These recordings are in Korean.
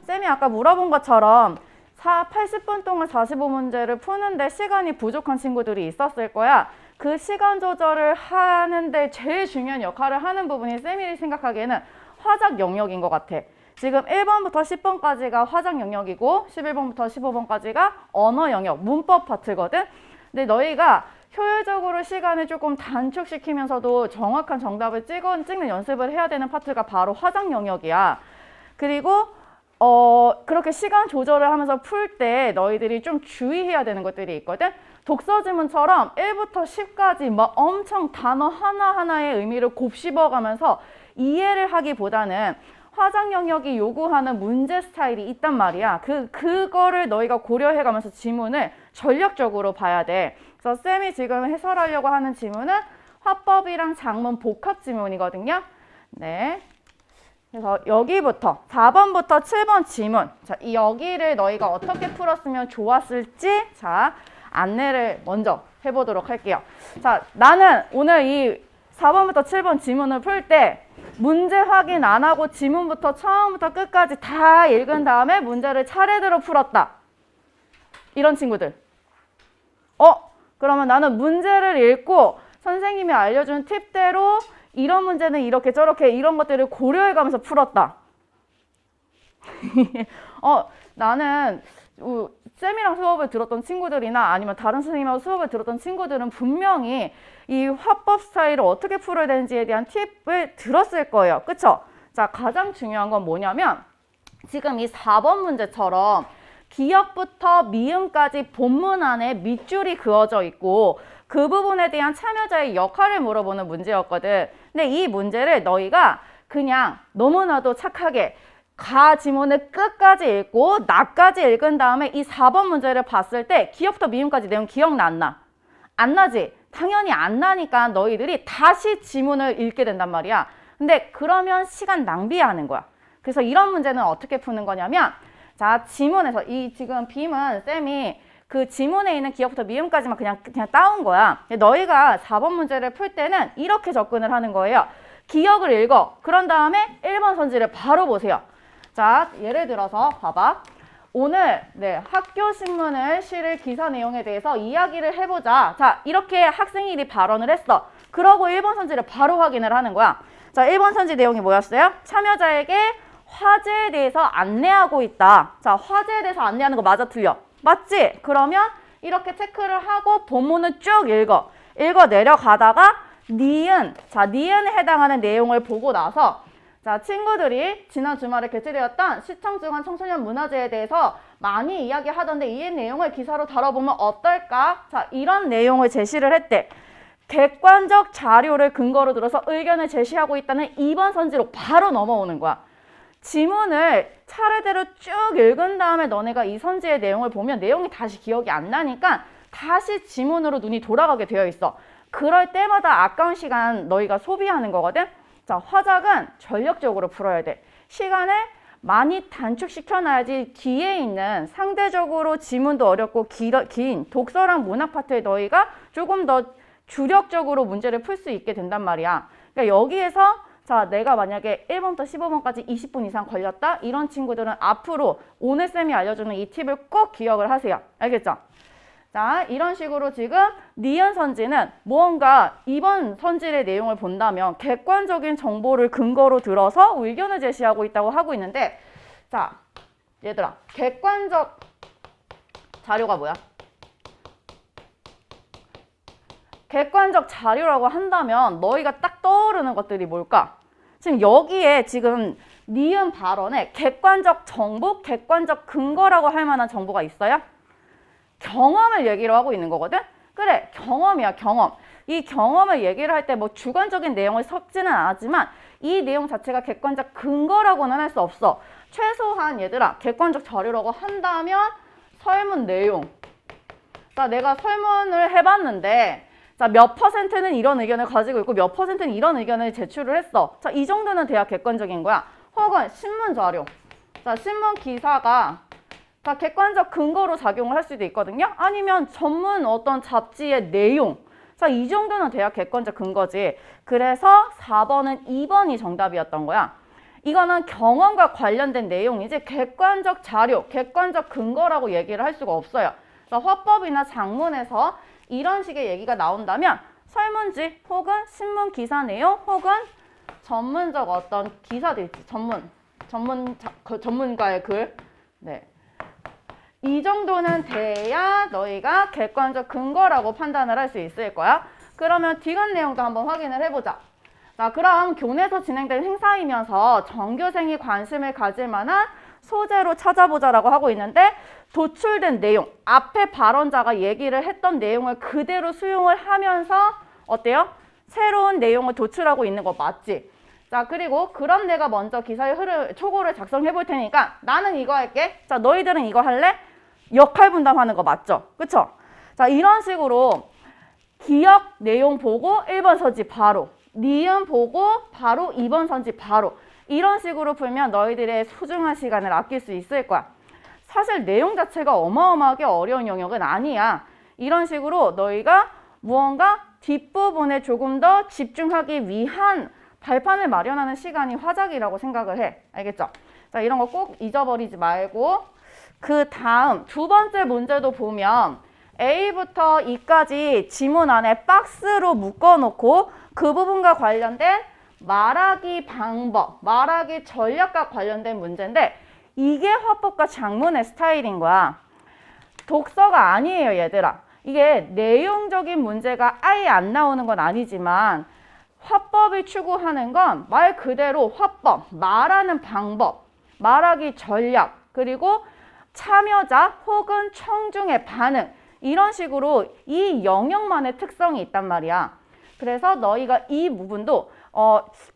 쌤이 아까 물어본 것처럼 80분 동안 45문제를 푸는데 시간이 부족한 친구들이 있었을 거야. 그 시간 조절을 하는데 제일 중요한 역할을 하는 부분이 쌤이 생각하기에는 화작 영역인 것 같아. 지금 1번부터 10번까지가 화작 영역이고 11번부터 15번까지가 언어 영역, 문법 파트거든. 근데 너희가 효율적으로 시간을 조금 단축시키면서도 정확한 정답을 찍는 연습을 해야 되는 파트가 바로 화작 영역이야. 그리고 그렇게 시간 조절을 하면서 풀 때 너희들이 좀 주의해야 되는 것들이 있거든. 독서 지문처럼 1부터 10까지 막 엄청 단어 하나하나의 의미를 곱씹어가면서 이해를 하기보다는 화작 영역이 요구하는 문제 스타일이 있단 말이야. 그거를 너희가 고려해가면서 지문을 전략적으로 봐야 돼. 그래서 쌤이 지금 해설하려고 하는 지문은 화법이랑 작문 복합 지문이거든요. 네. 그래서 여기부터 4번부터 7번 지문. 자, 여기를 너희가 어떻게 풀었으면 좋았을지 자, 안내를 먼저 해보도록 할게요. 자, 나는 오늘 이 4번부터 7번 지문을 풀 때 문제 확인 안 하고 지문부터 처음부터 끝까지 다 읽은 다음에 문제를 차례대로 풀었다. 이런 친구들. 그러면 나는 문제를 읽고 선생님이 알려준 팁대로 이런 문제는 이렇게 저렇게 이런 것들을 고려해가면서 풀었다. 나는 쌤이랑 수업을 들었던 친구들이나 아니면 다른 선생님하고 수업을 들었던 친구들은 분명히 이 화법 스타일을 어떻게 풀어야 되는지에 대한 팁을 들었을 거예요. 그쵸? 자, 가장 중요한 건 뭐냐면 지금 이 4번 문제처럼 기역부터 미음까지 본문 안에 밑줄이 그어져 있고 그 부분에 대한 참여자의 역할을 물어보는 문제였거든. 근데 이 문제를 너희가 그냥 너무나도 착하게 가 지문을 끝까지 읽고 나까지 읽은 다음에 이 4번 문제를 봤을 때 기역부터 미음까지 내용 기억나 안 나? 안 나지? 당연히 안 나니까 너희들이 다시 지문을 읽게 된단 말이야. 근데 그러면 시간 낭비하는 거야. 그래서 이런 문제는 어떻게 푸는 거냐면 자, 지문에서 이 지금 빔은 쌤이 그 지문에 있는 기역부터 미음까지만 그냥 따온 거야. 너희가 4번 문제를 풀 때는 이렇게 접근을 하는 거예요. 기역을 읽어. 그런 다음에 1번 선지를 바로 보세요. 자, 예를 들어서 봐봐. 오늘 학교 신문을 실을 기사 내용에 대해서 이야기를 해보자. 자, 이렇게 학생들이 발언을 했어. 그러고 1번 선지를 바로 확인을 하는 거야. 자, 1번 선지 내용이 뭐였어요? 참여자에게 화제에 대해서 안내하고 있다. 자, 화제에 대해서 안내하는 거 맞아 틀려? 맞지? 그러면 이렇게 체크를 하고 본문을 쭉 읽어 내려가다가 니은, 자, 니은에 해당하는 내용을 보고 나서 자, 친구들이 지난 주말에 개최되었던 시청중앙 청소년 문화제에 대해서 많이 이야기하던데 이 내용을 기사로 다뤄보면 어떨까? 자, 이런 내용을 제시를 했대. 객관적 자료를 근거로 들어서 의견을 제시하고 있다는 2번 선지로 바로 넘어오는 거야. 지문을 차례대로 쭉 읽은 다음에 너네가 이 선지의 내용을 보면 내용이 다시 기억이 안 나니까 다시 지문으로 눈이 돌아가게 되어 있어. 그럴 때마다 아까운 시간 너희가 소비하는 거거든. 자, 화작은 전력적으로 풀어야 돼. 시간을 많이 단축시켜놔야지 뒤에 있는 상대적으로 지문도 어렵고 긴 독서랑 문학 파트에 너희가 조금 더 주력적으로 문제를 풀 수 있게 된단 말이야. 그러니까 여기에서 자, 내가 만약에 1번부터 15번까지 20분 이상 걸렸다? 이런 친구들은 앞으로 오늘 쌤이 알려주는 이 팁을 꼭 기억을 하세요. 알겠죠? 자, 이런 식으로 지금 니은 선지는 무언가 이번 선지의 내용을 본다면 객관적인 정보를 근거로 들어서 의견을 제시하고 있다고 하고 있는데 자, 얘들아, 객관적 자료가 뭐야? 객관적 자료라고 한다면 너희가 딱 떠오르는 것들이 뭘까? 지금 여기에 지금 니은 발언에 객관적 정보, 객관적 근거라고 할 만한 정보가 있어요? 경험을 얘기를 하고 있는 거거든? 그래, 경험이야, 경험. 이 경험을 얘기를 할 때 뭐 주관적인 내용을 섞지는 않았지만 이 내용 자체가 객관적 근거라고는 할 수 없어. 최소한 얘들아, 객관적 자료라고 한다면 설문 내용. 자, 내가 설문을 해봤는데 자, 몇 퍼센트는 이런 의견을 가지고 있고 몇 퍼센트는 이런 의견을 제출을 했어. 자, 이 정도는 돼야 객관적인 거야. 혹은 신문 자료. 자, 신문 기사가 자, 객관적 근거로 작용을 할 수도 있거든요. 아니면 전문 어떤 잡지의 내용. 자, 이 정도는 돼야 객관적 근거지. 그래서 4번은 2번이 정답이었던 거야. 이거는 경험과 관련된 내용이지 객관적 자료, 객관적 근거라고 얘기를 할 수가 없어요. 그래서 화법이나 작문에서 이런 식의 얘기가 나온다면 설문지 혹은 신문 기사 내용 혹은 전문적 어떤 기사도 있지. 전문가의 글. 네. 이 정도는 돼야 너희가 객관적 근거라고 판단을 할 수 있을 거야. 그러면 뒷간 내용도 한번 확인을 해보자. 자, 그럼 교내에서 진행된 행사이면서 전교생이 관심을 가질 만한 소재로 찾아보자라고 하고 있는데 도출된 내용, 앞에 발언자가 얘기를 했던 내용을 그대로 수용을 하면서 어때요? 새로운 내용을 도출하고 있는 거 맞지? 자, 그리고 그럼 내가 먼저 기사의 초고를 작성해 볼 테니까 나는 이거 할게. 자, 너희들은 이거 할래? 역할 분담하는 거 맞죠? 그쵸? 자, 이런 식으로 기억 내용 보고 1번 서지 바로, 니은 보고 바로 2번 서지 바로, 이런 식으로 풀면 너희들의 소중한 시간을 아낄 수 있을 거야. 사실 내용 자체가 어마어마하게 어려운 영역은 아니야. 이런 식으로 너희가 무언가 뒷부분에 조금 더 집중하기 위한 발판을 마련하는 시간이 화작이라고 생각을 해. 알겠죠? 자, 이런 거 꼭 잊어버리지 말고 그 다음 두 번째 문제도 보면 A부터 E까지 지문 안에 박스로 묶어놓고 그 부분과 관련된 말하기 방법, 말하기 전략과 관련된 문제인데 이게 화법과 작문의 스타일인 거야. 독서가 아니에요, 얘들아. 이게 내용적인 문제가 아예 안 나오는 건 아니지만 화법을 추구하는 건 말 그대로 화법, 말하는 방법, 말하기 전략, 그리고 참여자 혹은 청중의 반응, 이런 식으로 이 영역만의 특성이 있단 말이야. 그래서 너희가 이 부분도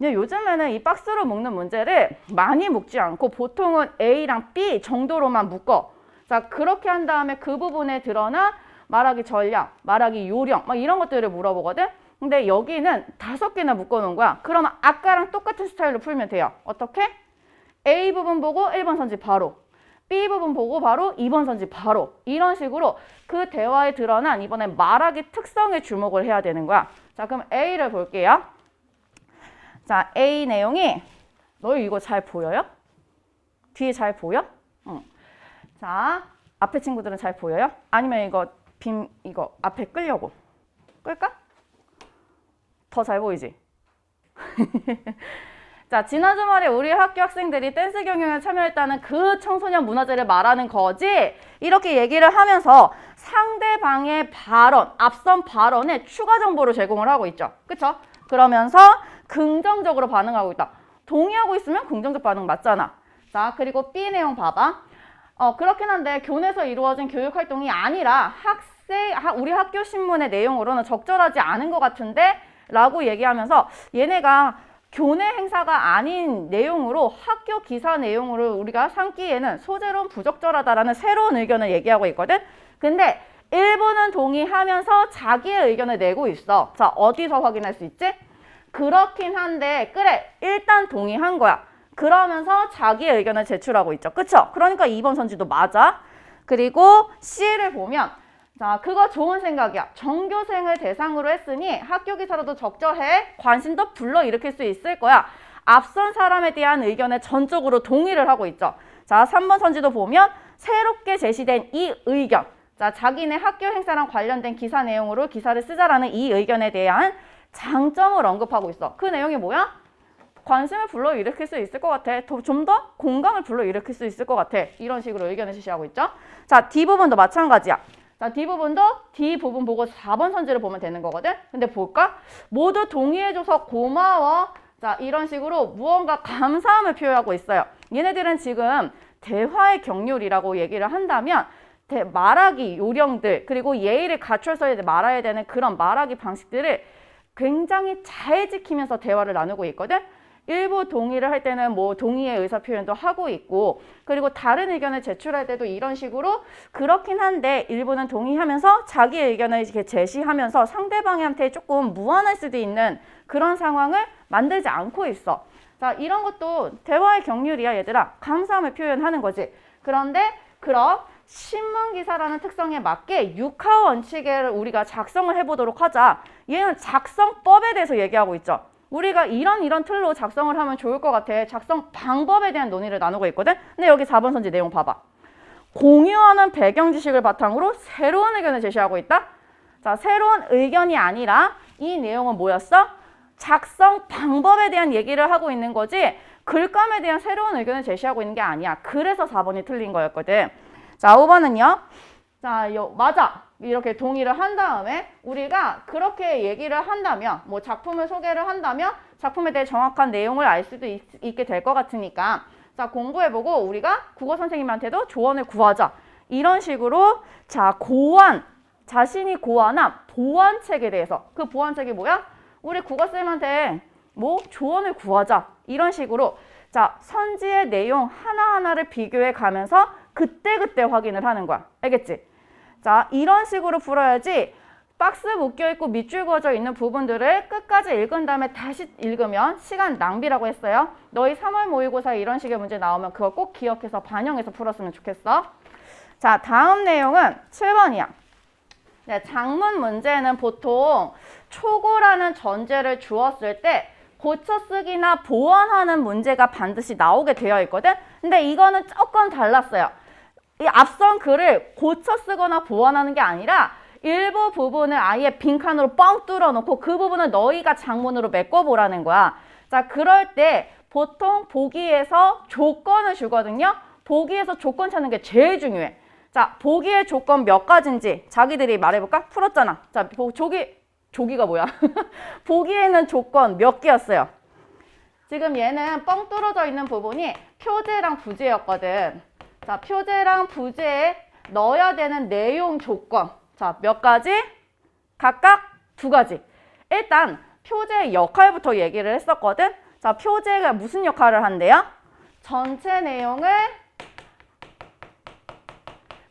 요즘에는 이 박스로 묶는 문제를 많이 묶지 않고 보통은 A랑 B 정도로만 묶어. 자, 그렇게 한 다음에 그 부분에 드러난 말하기 전략, 말하기 요령 막 이런 것들을 물어보거든. 근데 여기는 5개나 묶어놓은 거야. 그러면 아까랑 똑같은 스타일로 풀면 돼요. 어떻게? A 부분 보고 1번 선지 바로, B 부분 보고 바로 2번 선지 바로, 이런 식으로 그 대화에 드러난 이번에 말하기 특성에 주목을 해야 되는 거야. 자, 그럼 A를 볼게요. 자, A 내용이 너희 이거 잘 보여요? 뒤에 잘 보여? 응. 자, 앞에 친구들은 잘 보여요? 아니면 이거 앞에 끌려고 끌까? 더 잘 보이지? 자, 지난 주말에 우리 학교 학생들이 댄스 경연에 참여했다는 그 청소년 문화재를 말하는 거지. 이렇게 얘기를 하면서 상대방의 발언, 앞선 발언에 추가 정보를 제공을 하고 있죠. 그쵸? 그러면서 긍정적으로 반응하고 있다. 동의하고 있으면 긍정적 반응 맞잖아. 자, 그리고 B 내용 봐봐. 그렇긴 한데 교내에서 이루어진 교육활동이 아니라 우리 학교 신문의 내용으로는 적절하지 않은 것 같은데? 라고 얘기하면서 얘네가 교내 행사가 아닌 내용으로 학교 기사 내용으로 우리가 삼기에는 소재로는 부적절하다라는 새로운 의견을 얘기하고 있거든. 근데 일부는 동의하면서 자기의 의견을 내고 있어. 자, 어디서 확인할 수 있지? 그렇긴 한데 그래, 일단 동의한 거야. 그러면서 자기의 의견을 제출하고 있죠. 그쵸? 그러니까 2번 선지도 맞아. 그리고 C를 보면 자, 그거 좋은 생각이야. 전교생을 대상으로 했으니 학교 기사로도 적절해. 관심도 불러일으킬 수 있을 거야. 앞선 사람에 대한 의견에 전적으로 동의를 하고 있죠. 자, 3번 선지도 보면 새롭게 제시된 이 의견. 자, 자기네 학교 행사랑 관련된 기사 내용으로 기사를 쓰자라는 이 의견에 대한 장점을 언급하고 있어. 그 내용이 뭐야? 관심을 불러일으킬 수 있을 것 같아. 좀 더 공감을 불러일으킬 수 있을 것 같아. 이런 식으로 의견을 제시하고 있죠. 자, D부분도 마찬가지야. 자, D부분도 D 부분 보고 4번 선지를 보면 되는 거거든. 근데 볼까? 모두 동의해줘서 고마워. 자, 이런 식으로 무언가 감사함을 표현하고 있어요. 얘네들은 지금 대화의 경률이라고 얘기를 한다면 말하기 요령들, 그리고 예의를 갖춰서 말해야 되는 그런 말하기 방식들을 굉장히 잘 지키면서 대화를 나누고 있거든. 일부 동의를 할 때는 뭐 동의의 의사 표현도 하고 있고, 그리고 다른 의견을 제출할 때도 이런 식으로 그렇긴 한데 일부는 동의하면서 자기의 의견을 이렇게 제시하면서 상대방한테 조금 무안할 수도 있는 그런 상황을 만들지 않고 있어. 자, 이런 것도 대화의 경률이야, 얘들아. 감사함을 표현하는 거지. 그런데 그럼 신문기사라는 특성에 맞게 6하 원칙을 우리가 작성을 해보도록 하자. 얘는 작성법에 대해서 얘기하고 있죠. 우리가 이런 틀로 작성을 하면 좋을 것 같아. 작성 방법에 대한 논의를 나누고 있거든. 근데 여기 4번 선지 내용 봐봐. 공유하는 배경 지식을 바탕으로 새로운 의견을 제시하고 있다. 자, 새로운 의견이 아니라 이 내용은 뭐였어? 작성 방법에 대한 얘기를 하고 있는 거지 글감에 대한 새로운 의견을 제시하고 있는 게 아니야. 그래서 4번이 틀린 거였거든. 자, 5번은요. 자, 맞아. 이렇게 동의를 한 다음에 우리가 그렇게 얘기를 한다면 뭐 작품을 소개를 한다면 작품에 대해 정확한 내용을 알 수도 있게 될 것 같으니까 자, 공부해보고 우리가 국어 선생님한테도 조언을 구하자. 이런 식으로 자, 자신이 고안한 보완책에 대해서 그 보완책이 뭐야? 우리 국어쌤한테 뭐 조언을 구하자. 이런 식으로 자, 선지의 내용 하나하나를 비교해 가면서 그때그때 확인을 하는 거야. 알겠지? 자, 이런 식으로 풀어야지 박스 묶여있고 밑줄 그어져 있는 부분들을 끝까지 읽은 다음에 다시 읽으면 시간 낭비라고 했어요. 너희 3월 모의고사에 이런 식의 문제 나오면 그거 꼭 기억해서 반영해서 풀었으면 좋겠어. 자, 다음 내용은 7번이야. 네, 작문 문제는 보통 초고라는 전제를 주었을 때 고쳐쓰기나 보완하는 문제가 반드시 나오게 되어 있거든. 근데 이거는 조금 달랐어요. 이 앞선 글을 고쳐쓰거나 보완하는 게 아니라 일부 부분을 아예 빈칸으로 뻥 뚫어놓고 그 부분을 너희가 작문으로 메꿔보라는 거야. 자, 그럴 때 보통 보기에서 조건을 주거든요. 보기에서 조건 찾는 게 제일 중요해. 자, 보기의 조건 몇 가지인지 자기들이 말해볼까? 풀었잖아. 자, 조기가 뭐야? 보기에 있는 조건 몇 개였어요? 지금 얘는 뻥 뚫어져 있는 부분이 표제랑 부제였거든. 자, 표제랑 부제에 넣어야 되는 내용 조건. 자, 몇 가지? 각각 2가지. 일단 표제의 역할부터 얘기를 했었거든. 자, 표제가 무슨 역할을 한대요? 전체 내용을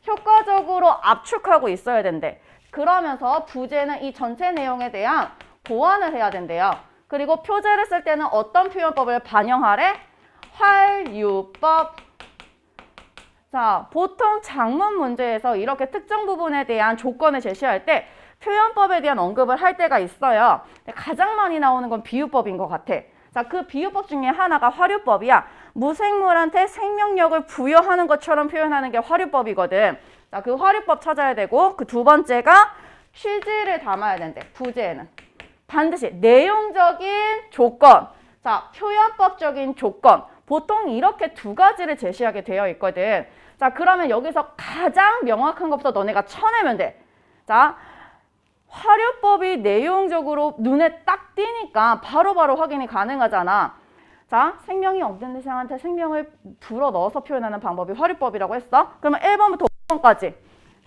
효과적으로 압축하고 있어야 된대. 그러면서 부제는 이 전체 내용에 대한 보완을 해야 된대요. 그리고 표제를 쓸 때는 어떤 표현법을 반영하래? 활유법. 자, 보통 작문 문제에서 이렇게 특정 부분에 대한 조건을 제시할 때 표현법에 대한 언급을 할 때가 있어요. 가장 많이 나오는 건 비유법인 것 같아. 자, 그 비유법 중에 하나가 활유법이야. 무생물한테 생명력을 부여하는 것처럼 표현하는 게 활유법이거든. 자, 그 활유법 찾아야 되고 그 2번째가 취지를 담아야 된대. 부제에는. 반드시 내용적인 조건, 자, 표현법적인 조건. 보통 이렇게 2가지를 제시하게 되어 있거든. 자, 그러면 여기서 가장 명확한 것부터 너네가 쳐내면 돼. 자, 활유법이 내용적으로 눈에 딱 띄니까 바로바로 확인이 가능하잖아. 자, 생명이 없는 대상한테 생명을 불어 넣어서 표현하는 방법이 활유법이라고 했어. 그러면 1번부터 5번까지.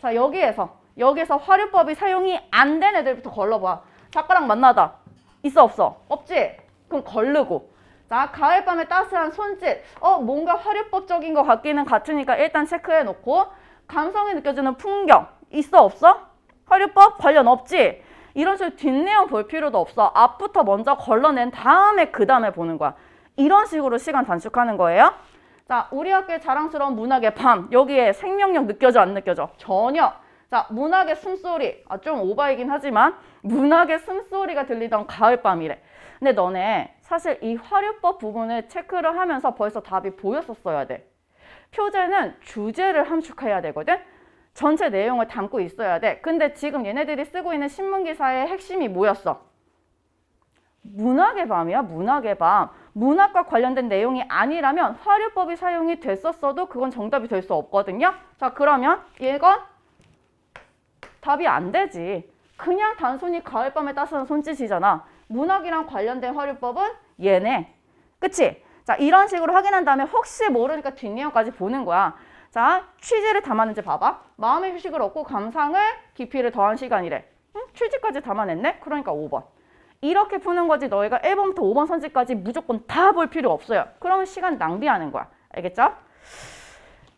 자, 여기에서 활유법이 사용이 안 된 애들부터 걸러봐. 작가랑 만나다. 있어, 없어? 없지? 그럼 걸르고. 자, 가을밤의 따스한 손짓. 뭔가 활유법적인 것 같기는 같으니까 일단 체크해 놓고. 감성이 느껴지는 풍경. 있어, 없어? 활유법 관련 없지? 이런 식으로 뒷내용 볼 필요도 없어. 앞부터 먼저 걸러낸 다음에 그 다음에 보는 거야. 이런 식으로 시간 단축하는 거예요. 자, 우리 학교의 자랑스러운 문학의 밤. 여기에 생명력 느껴져, 안 느껴져? 전혀. 자, 문학의 숨소리. 좀 오바이긴 하지만 문학의 숨소리가 들리던 가을밤이래. 근데 너네 사실 이 활유법 부분을 체크를 하면서 벌써 답이 보였었어야 돼. 표제는 주제를 함축해야 되거든. 전체 내용을 담고 있어야 돼. 근데 지금 얘네들이 쓰고 있는 신문기사의 핵심이 뭐였어? 문학의 밤이야, 문학의 밤. 문학과 관련된 내용이 아니라면 활유법이 사용이 됐었어도 그건 정답이 될 수 없거든요. 자, 그러면 이건 답이 안 되지. 그냥 단순히 가을밤에 따스한 손짓이잖아. 문학이랑 관련된 활유법은 얘네. 그치? 자, 이런 식으로 확인한 다음에 혹시 모르니까 뒷내용까지 보는 거야. 자, 취지를 담았는지 봐봐. 마음의 휴식을 얻고 감상을 깊이를 더한 시간이래. 취지까지 담아냈네? 그러니까 5번. 이렇게 푸는 거지 너희가 1번부터 5번 선지까지 무조건 다 볼 필요 없어요. 그러면 시간 낭비하는 거야. 알겠죠?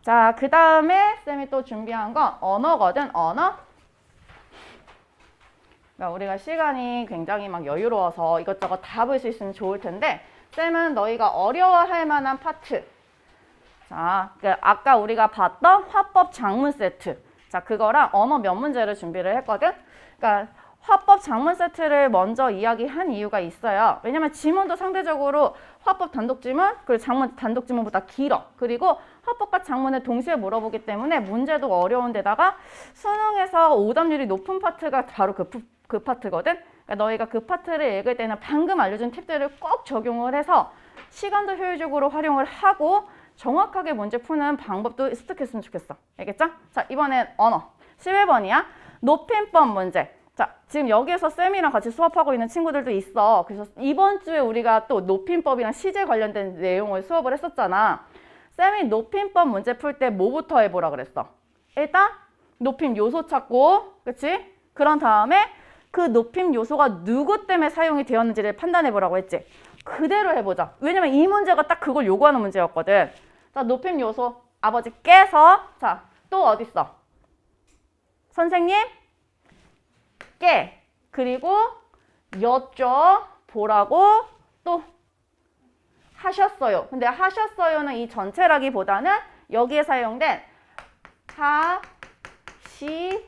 자, 그 다음에 쌤이 또 준비한 건 언어거든, 언어. 그러니까 우리가 시간이 굉장히 막 여유로워서 이것저것 다 볼 수 있으면 좋을 텐데 쌤은 너희가 어려워할 만한 파트. 자, 아까 우리가 봤던 화법 장문 세트. 자, 그거랑 언어 몇 문제를 준비를 했거든. 그러니까 화법 장문 세트를 먼저 이야기한 이유가 있어요. 왜냐면 지문도 상대적으로 화법 단독 지문, 그리고 장문 단독 지문보다 길어. 그리고 화법과 장문을 동시에 물어보기 때문에 문제도 어려운 데다가 수능에서 오답률이 높은 파트가 바로 그 파트거든. 그러니까 너희가 그 파트를 읽을 때는 방금 알려준 팁들을 꼭 적용을 해서 시간도 효율적으로 활용을 하고 정확하게 문제 푸는 방법도 습득했으면 좋겠어. 알겠죠? 자, 이번엔 언어. 11번이야. 높임법 문제. 자, 지금 여기에서 쌤이랑 같이 수업하고 있는 친구들도 있어. 그래서 이번 주에 우리가 또 높임법이랑 시제 관련된 내용을 수업을 했었잖아. 쌤이 높임법 문제 풀 때 뭐부터 해보라 그랬어? 일단 높임 요소 찾고, 그치? 그런 다음에 그 높임 요소가 누구 때문에 사용이 되었는지를 판단해보라고 했지. 그대로 해보자. 왜냐면 이 문제가 딱 그걸 요구하는 문제였거든. 자, 높임 요소. 아버지께서, 자, 또 어딨어? 선생님, 께, 그리고 여쭤보라고 또 하셨어요. 근데 하셨어요는 이 전체라기보다는 여기에 사용된 하, 시,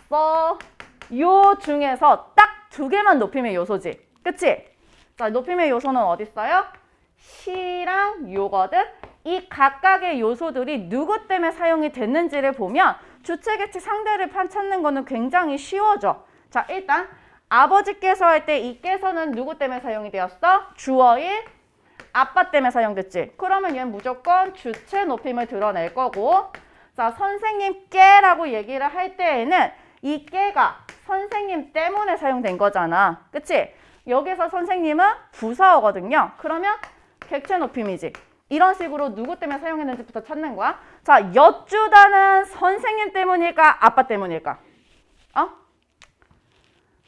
서, 요 중에서 딱 두 개만 높임의 요소지. 그치? 자, 높임의 요소는 어디 있어요? 시랑 요거든. 이 각각의 요소들이 누구 때문에 사용이 됐는지를 보면 주체, 객체, 상대를 찾는 거는 굉장히 쉬워져. 자, 일단 아버지께서 할 때 이 께서는 누구 때문에 사용이 되었어? 주어인 아빠 때문에 사용됐지. 그러면 얘는 무조건 주체 높임을 드러낼 거고, 자, 선생님께라고 얘기를 할 때에는 이 께가 선생님 때문에 사용된 거잖아. 그치? 여기서 선생님은 부사어거든요. 그러면 객체 높임이지. 이런 식으로 누구 때문에 사용했는지부터 찾는 거야. 자, 여쭈다는 선생님 때문일까? 아빠 때문일까?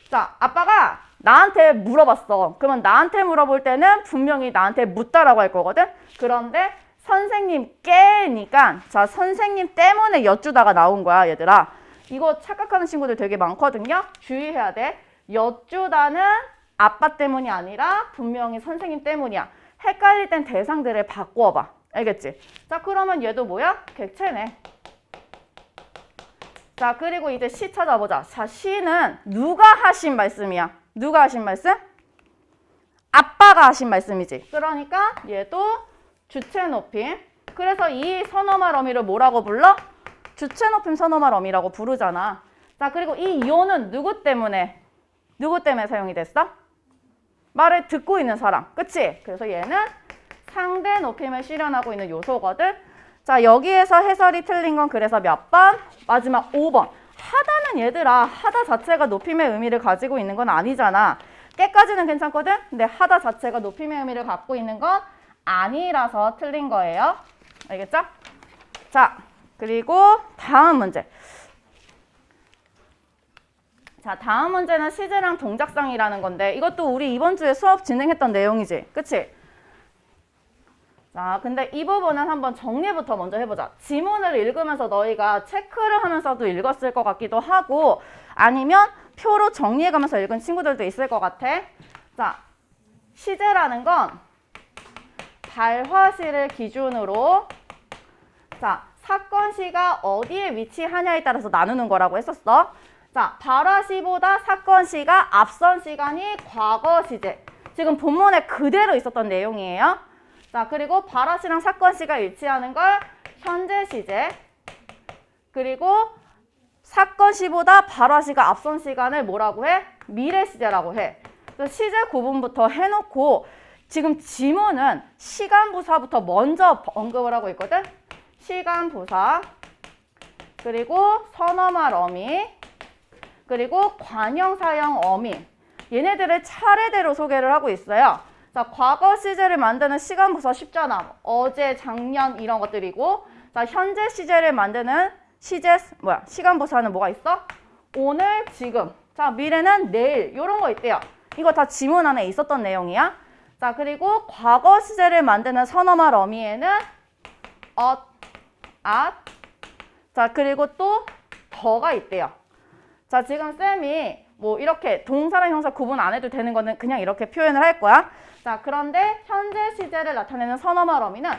자, 아빠가 나한테 물어봤어. 그러면 나한테 물어볼 때는 분명히 나한테 묻다라고 할 거거든. 그런데 선생님께니까 자, 선생님 때문에 여쭈다가 나온 거야, 얘들아. 이거 착각하는 친구들 되게 많거든요. 주의해야 돼. 여쭈다는 아빠 때문이 아니라 분명히 선생님 때문이야. 헷갈릴 땐 대상들을 바꿔봐. 알겠지? 자, 그러면 얘도 뭐야? 객체네. 자, 그리고 이제 시 찾아보자. 자, 시는 누가 하신 말씀이야? 누가 하신 말씀? 아빠가 하신 말씀이지. 그러니까 얘도 주체 높임. 그래서 이 선어말 어미를 뭐라고 불러? 주체 높임 선어말 어미라고 부르잖아. 자, 그리고 이 요는 누구 때문에 사용이 됐어? 말을 듣고 있는 사람. 그치? 그래서 얘는 상대 높임을 실현하고 있는 요소거든. 자, 여기에서 해설이 틀린 건 그래서 몇 번? 마지막 5번. 하다는 얘들아, 하다 자체가 높임의 의미를 가지고 있는 건 아니잖아. 깨까지는 괜찮거든? 근데 하다 자체가 높임의 의미를 갖고 있는 건 아니라서 틀린 거예요. 알겠죠? 자, 그리고 다음 문제. 자, 다음 문제는 시제랑 동작상이라는 건데 이것도 우리 이번 주에 수업 진행했던 내용이지. 그치? 자, 근데 이 부분은 한번 정리부터 먼저 해보자. 지문을 읽으면서 너희가 체크를 하면서도 읽었을 것 같기도 하고 아니면 표로 정리해가면서 읽은 친구들도 있을 것 같아. 자, 시제라는 건 발화시를 기준으로 자, 사건 시가 어디에 위치하냐에 따라서 나누는 거라고 했었어. 자, 발화시보다 사건 시가 앞선 시간이 과거 시제. 지금 본문에 그대로 있었던 내용이에요. 자, 그리고 발화시랑 사건 시가 일치하는 걸 현재 시제. 그리고 사건 시보다 발화시가 앞선 시간을 뭐라고 해? 미래 시제라고 해. 그래서 시제 구분부터 해놓고 지금 지문은 시간 부사부터 먼저 언급을 하고 있거든. 시간 부사, 그리고 선어말 어미, 그리고 관형사형 어미. 얘네들을 차례대로 소개를 하고 있어요. 자, 과거 시제를 만드는 시간 부사 쉽잖아. 어제, 작년 이런 것들이고, 자, 현재 시제를 만드는 시간 부사는 뭐가 있어? 오늘, 지금. 자, 미래는 내일. 이런 거 있대요. 이거 다 지문 안에 있었던 내용이야. 자, 그리고 과거 시제를 만드는 선어말 어미에는 자, 그리고 또 더가 있대요. 자, 지금 쌤이 뭐 이렇게 동사랑 형사 구분 안 해도 되는 거는 그냥 이렇게 표현을 할 거야. 자, 그런데 현재 시제를 나타내는 선어말 어미는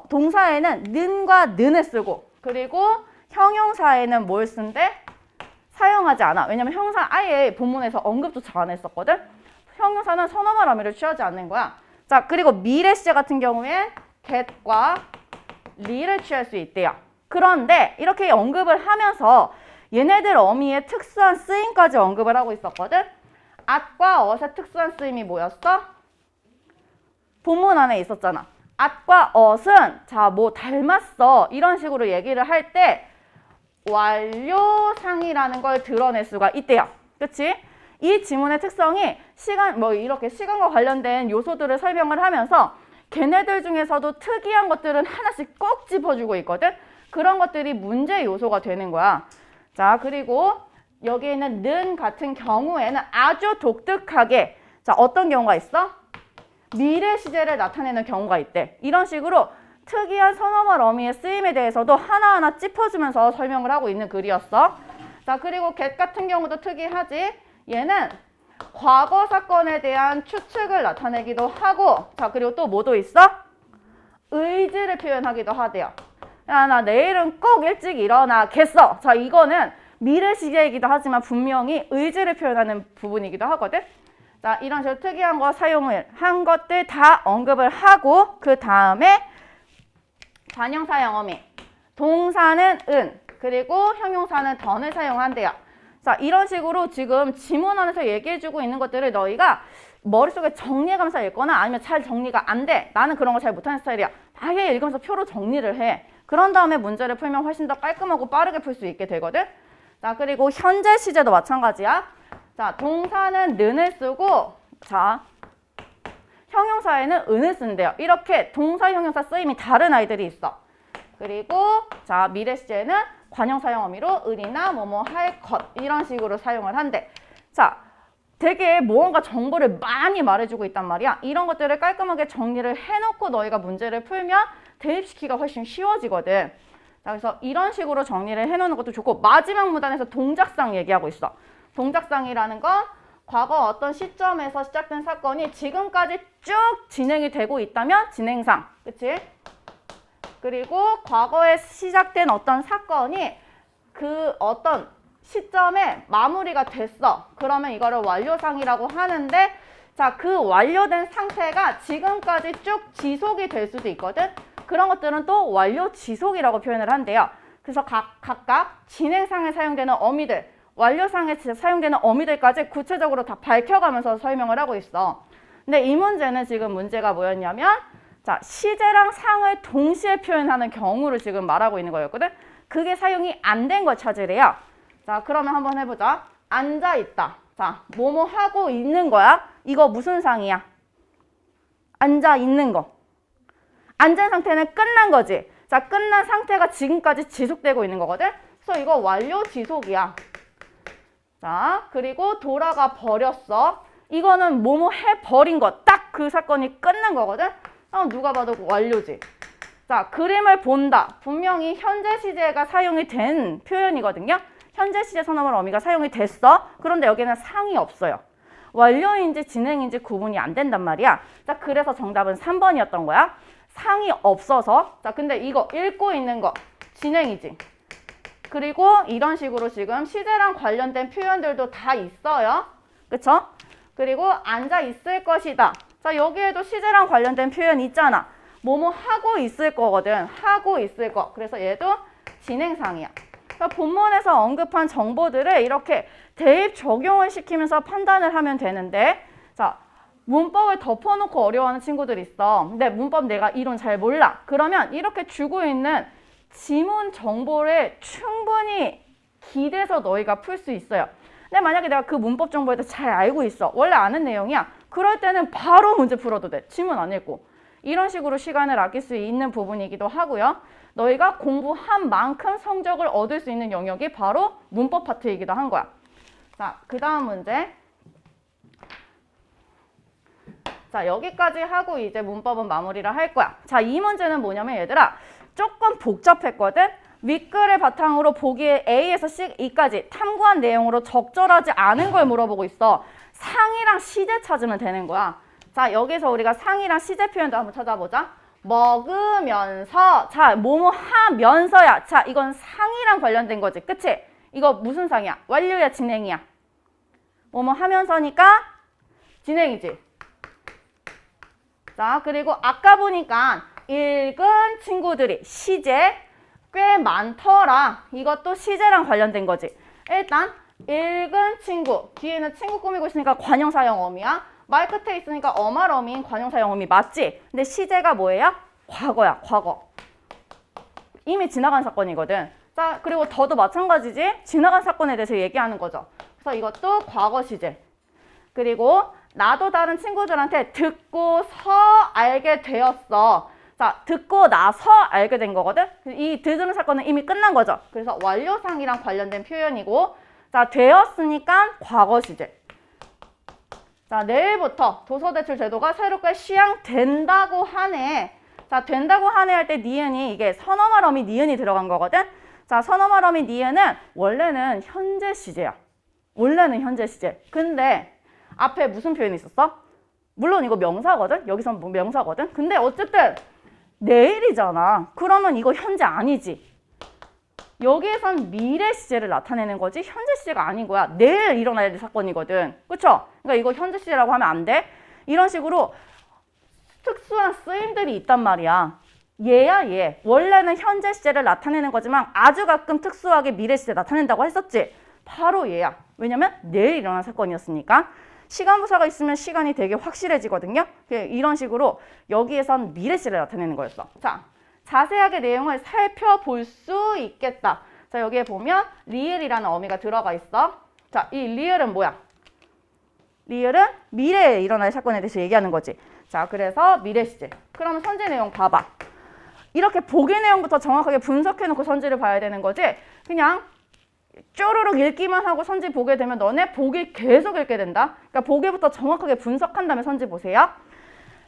동사에는 는과 는을 쓰고 그리고 형용사에는 뭘 쓴대? 사용하지 않아. 왜냐면 형용사 아예 본문에서 언급조차 안 했었거든. 형용사는 선어말 어미를 취하지 않는 거야. 자, 그리고 미래 시제 같은 경우엔 get과 re를 취할 수 있대요. 그런데 이렇게 언급을 하면서 얘네들 어미의 특수한 쓰임까지 언급을 하고 있었거든. at과 at의 특수한 쓰임이 뭐였어? 본문 안에 있었잖아. at과 at은 자, 뭐 닮았어 이런 식으로 얘기를 할 때 완료상이라는 걸 드러낼 수가 있대요. 그치? 이 지문의 특성이 이렇게 시간과 관련된 요소들을 설명을 하면서 걔네들 중에서도 특이한 것들은 하나씩 꼭 짚어주고 있거든. 그런 것들이 문제 요소가 되는 거야. 자, 그리고 여기에 있는 는 같은 경우에는 아주 독특하게 자, 어떤 경우가 있어? 미래 시제를 나타내는 경우가 있대. 이런 식으로 특이한 선어말 어미의 쓰임에 대해서도 하나하나 짚어주면서 설명을 하고 있는 글이었어. 자, 그리고 get 같은 경우도 특이하지. 얘는 과거 사건에 대한 추측을 나타내기도 하고, 자, 그리고 또 뭐도 있어? 의지를 표현하기도 하대요. 야, 나 내일은 꼭 일찍 일어나겠어. 자, 이거는 미래 시제이기도 하지만 분명히 의지를 표현하는 부분이기도 하거든. 자, 이런 식으로 특이한 거 사용을 한 것들 다 언급을 하고 그 다음에 관형사 영어미 동사는 은 그리고 형용사는 던을 사용한대요. 자, 이런 식으로 지금 지문 안에서 얘기해주고 있는 것들을 너희가 머릿속에 정리해가면서 읽거나 아니면 잘 정리가 안 돼. 나는 그런 거 잘 못하는 스타일이야. 아예 읽으면서 표로 정리를 해. 그런 다음에 문제를 풀면 훨씬 더 깔끔하고 빠르게 풀 수 있게 되거든. 자, 그리고 현재 시제도 마찬가지야. 자, 동사는 는을 쓰고 자, 형용사에는 은을 쓴대요. 이렇게 동사, 형용사 쓰임이 다른 아이들이 있어. 그리고 자, 미래 시제는 관형사형 어미로 을이나 뭐뭐 할 것 이런 식으로 사용을 한대. 자, 되게 무언가 정보를 많이 말해주고 있단 말이야. 이런 것들을 깔끔하게 정리를 해놓고 너희가 문제를 풀면 대입시키기가 훨씬 쉬워지거든. 자, 그래서 이런 식으로 정리를 해놓는 것도 좋고 마지막 문단에서 동작상 얘기하고 있어. 동작상이라는 건 과거 어떤 시점에서 시작된 사건이 지금까지 쭉 진행이 되고 있다면 진행상, 그치? 그리고 과거에 시작된 어떤 사건이 그 어떤 시점에 마무리가 됐어. 그러면 이거를 완료상이라고 하는데 자, 그 완료된 상태가 지금까지 쭉 지속이 될 수도 있거든. 그런 것들은 또 완료 지속이라고 표현을 한대요. 그래서 각각 진행상에 사용되는 어미들, 완료상에 사용되는 어미들까지 구체적으로 다 밝혀가면서 설명을 하고 있어. 근데 이 문제는 지금 문제가 뭐였냐면 자, 시제랑 상을 동시에 표현하는 경우를 지금 말하고 있는 거였거든. 그게 사용이 안 된 걸 찾으래요. 자, 그러면 한번 해보자. 앉아있다. 자, 뭐뭐 하고 있는 거야. 이거 무슨 상이야? 앉아있는 거. 앉은 상태는 끝난 거지. 자, 끝난 상태가 지금까지 지속되고 있는 거거든. 그래서 이거 완료 지속이야. 자, 그리고 돌아가 버렸어. 이거는 뭐뭐 해버린 거. 딱 그 사건이 끝난 거거든. 누가 봐도 완료지. 자, 그림을 본다. 분명히 현재 시제가 사용이 된 표현이거든요. 현재 시제 선어말 어미가 사용이 됐어. 그런데 여기는 상이 없어요. 완료인지 진행인지 구분이 안 된단 말이야. 자, 그래서 정답은 3번이었던 거야. 상이 없어서. 자, 근데 이거 읽고 있는 거 진행이지. 그리고 이런 식으로 지금 시제랑 관련된 표현들도 다 있어요. 그쵸? 그리고 앉아 있을 것이다. 자, 여기에도 시제랑 관련된 표현 있잖아. 뭐뭐 하고 있을 거거든. 하고 있을 거. 그래서 얘도 진행상이야. 그러니까 본문에서 언급한 정보들을 이렇게 대입 적용을 시키면서 판단을 하면 되는데 자, 문법을 덮어놓고 어려워하는 친구들 있어. 근데 문법 내가 이론 잘 몰라. 그러면 이렇게 주고 있는 지문 정보를 충분히 기대서 너희가 풀 수 있어요. 근데 만약에 내가 그 문법 정보에 대해서 잘 알고 있어. 원래 아는 내용이야. 그럴 때는 바로 문제 풀어도 돼. 지문 안 읽고. 이런 식으로 시간을 아낄 수 있는 부분이기도 하고요. 너희가 공부한 만큼 성적을 얻을 수 있는 영역이 바로 문법 파트이기도 한 거야. 자, 그 다음 문제. 자, 여기까지 하고 이제 문법은 마무리를 할 거야. 자, 이 문제는 뭐냐면 얘들아 조금 복잡했거든. 윗글을 바탕으로 보기에 A에서 E까지 탐구한 내용으로 적절하지 않은 걸 물어보고 있어. 상이랑 시제 찾으면 되는 거야. 자, 여기서 우리가 상이랑 시제 표현도 한번 찾아보자. 먹으면서 자, 뭐뭐 하면서야. 자, 이건 상이랑 관련된 거지. 그치? 이거 무슨 상이야? 완료야, 진행이야? 뭐뭐 하면서니까 진행이지. 자, 그리고 아까 보니까 읽은 친구들이 시제 꽤 많더라. 이것도 시제랑 관련된 거지. 일단 읽은 친구, 뒤에는 친구 꾸미고 있으니까 관형사형 어미야. 말 끝에 있으니까 어말 어미인 관형사형 어미 맞지? 근데 시제가 뭐예요? 과거야, 과거. 이미 지나간 사건이거든. 자, 그리고 더도 마찬가지지. 지나간 사건에 대해서 얘기하는 거죠. 그래서 이것도 과거 시제. 그리고 나도 다른 친구들한테 듣고서 알게 되었어. 자, 듣고 나서 알게 된 거거든. 이 듣는 사건은 이미 끝난 거죠. 그래서 완료상이랑 관련된 표현이고, 자, 되었으니까 과거 시제. 자, 내일부터 도서대출 제도가 새롭게 시행된다고 하네. 자, 된다고 하네 할 때 니은이 이게 선어말 어미 니은이 들어간 거거든. 자, 선어말 어미 니은은 원래는 현재 시제야. 원래는 현재 시제. 근데 앞에 무슨 표현이 있었어? 물론 이거 명사거든. 여기선 뭐 명사거든. 근데 어쨌든 내일이잖아. 그러면 이거 현재 아니지. 여기에선 미래 시제를 나타내는 거지 현재 시제가 아닌 거야. 내일 일어나야 될 사건이거든. 그쵸? 그러니까 이거 현재 시제라고 하면 안 돼. 이런 식으로 특수한 쓰임들이 있단 말이야. 얘야 얘. 원래는 현재 시제를 나타내는 거지만 아주 가끔 특수하게 미래 시제 나타낸다고 했었지. 바로 얘야. 왜냐면 내일 일어난 사건이었으니까. 시간부사가 있으면 시간이 되게 확실해지거든요. 이런 식으로 여기에선 미래 시제를 나타내는 거였어. 자, 자세하게 내용을 살펴볼 수 있겠다. 자, 여기에 보면 리을이라는 어미가 들어가 있어. 자, 이 리을은 뭐야? 리을은 미래에 일어날 사건에 대해서 얘기하는 거지. 자, 그래서 미래 시제. 그럼 선지 내용 봐봐. 이렇게 보기 내용부터 정확하게 분석해놓고 선지를 봐야 되는 거지. 그냥 쪼르륵 읽기만 하고 선지 보게 되면 너네 보기 계속 읽게 된다. 그러니까 보기부터 정확하게 분석한 다음에 선지 보세요.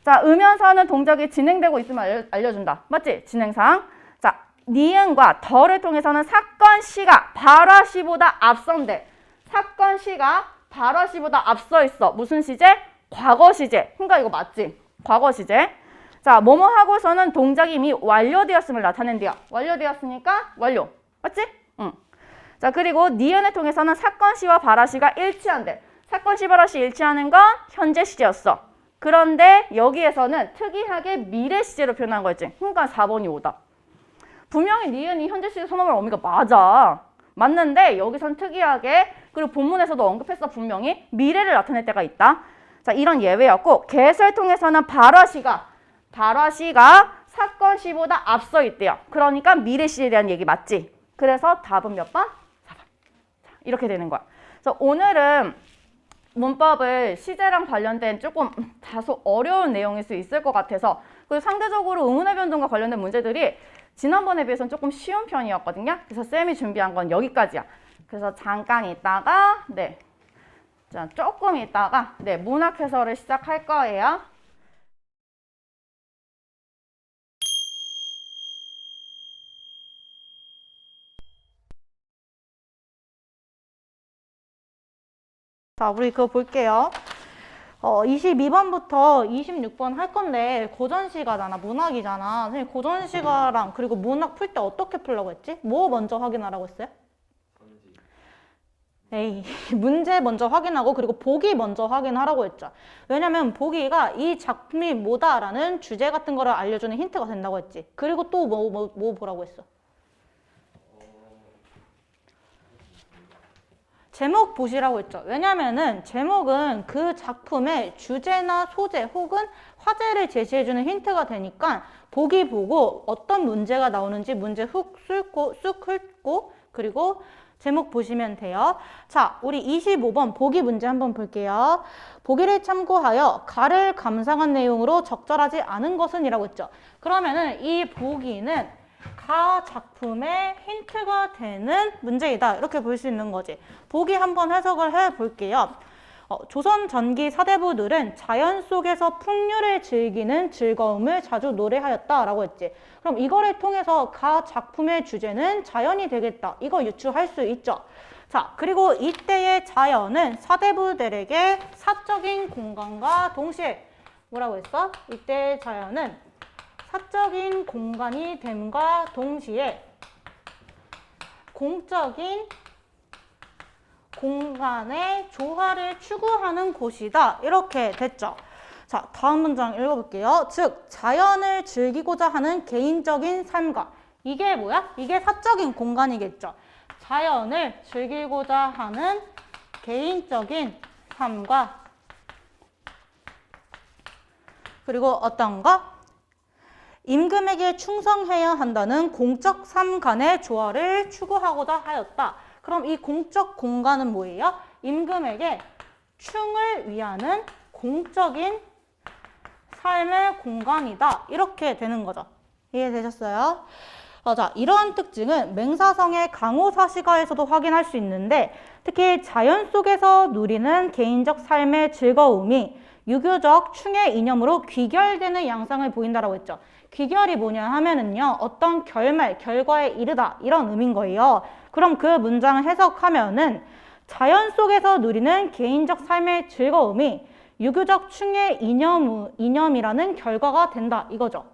자, 으면서는 동작이 진행되고 있으면 알려준다. 맞지? 진행상. 자, 니은과 덜을 통해서는 사건 시가 발화 시보다 앞선대. 사건 시가 발화 시보다 앞서 있어. 무슨 시제? 과거 시제. 그러니까 이거 맞지? 과거 시제. 자, 뭐뭐 하고서는 동작이 이미 완료되었음을 나타낸대요. 완료되었으니까 완료. 맞지? 응. 자, 그리고 니은을 통해서는 사건 시와 발화 시가 일치한대. 사건 시, 발화 시 일치하는 건 현재 시제였어. 그런데 여기에서는 특이하게 미래 시제로 표현한 거였지. 그러니까 4번이 오다. 분명히 니은이 현재 시제 선어말 어미가 맞아. 맞는데 여기선 특이하게, 그리고 본문에서도 언급했어. 분명히 미래를 나타낼 때가 있다. 자, 이런 예외였고, 개수를 통해서는 발화 시가 사건 시보다 앞서 있대요. 그러니까 미래 시제에 대한 얘기 맞지? 그래서 답은 몇 번? 4번. 자, 이렇게 되는 거야. 그래서 오늘은 문법을 시제랑 관련된 조금 다소 어려운 내용일 수 있을 것 같아서, 그리고 상대적으로 의문의 변동과 관련된 문제들이 지난번에 비해서는 조금 쉬운 편이었거든요. 그래서 쌤이 준비한 건 여기까지야. 그래서 잠깐 있다가 자, 조금 있다가 문학 해설을 시작할 거예요. 자, 우리 그거 볼게요. 22번부터 26번 할 건데 고전시가잖아, 문학이잖아. 선생님 고전시가랑 그리고 문학 풀 때 어떻게 풀려고 했지? 뭐 먼저 확인하라고 했어요? 에이, 문제 먼저 확인하고 그리고 보기 먼저 확인하라고 했죠. 왜냐면 보기가 이 작품이 뭐다라는 주제 같은 거를 알려주는 힌트가 된다고 했지. 그리고 또 뭐 보라고 했어? 제목 보시라고 했죠. 왜냐면은 제목은 그 작품의 주제나 소재 혹은 화제를 제시해주는 힌트가 되니까 보기 보고 어떤 문제가 나오는지 문제 쑥 훑고 그리고 제목 보시면 돼요. 자, 우리 25번 보기 문제 한번 볼게요. 보기를 참고하여 가를 감상한 내용으로 적절하지 않은 것은 이라고 했죠. 그러면은 이 보기는 가 작품의 힌트가 되는 문제이다. 이렇게 볼 수 있는 거지. 보기 한번 해석을 해 볼게요. 조선 전기 사대부들은 자연 속에서 풍류를 즐기는 즐거움을 자주 노래하였다 라고 했지. 그럼 이거를 통해서 가 작품의 주제는 자연이 되겠다. 이거 유추할 수 있죠. 자, 그리고 이때의 자연은 사대부들에게 사적인 공간과 동시에 뭐라고 했어? 이때의 자연은 사적인 공간이 됨과 동시에 공적인 공간의 조화를 추구하는 곳이다. 이렇게 됐죠. 자, 다음 문장 읽어볼게요. 즉, 자연을 즐기고자 하는 개인적인 삶과 이게 뭐야? 이게 사적인 공간이겠죠. 자연을 즐기고자 하는 개인적인 삶과 그리고 어떤 거? 임금에게 충성해야 한다는 공적 삶 간의 조화를 추구하고자 하였다. 그럼 이 공적 공간은 뭐예요? 임금에게 충을 위하는 공적인 삶의 공간이다. 이렇게 되는 거죠. 이해되셨어요? 자, 이러한 특징은 맹사성의 강호사시가에서도 확인할 수 있는데 특히 자연 속에서 누리는 개인적 삶의 즐거움이 유교적 충의 이념으로 귀결되는 양상을 보인다라고 했죠. 귀결이 뭐냐 하면은요, 어떤 결말, 결과에 이르다 이런 의미인 거예요. 그럼 그 문장을 해석하면은 자연 속에서 누리는 개인적 삶의 즐거움이 유교적 충의 이념이라는 결과가 된다 이거죠.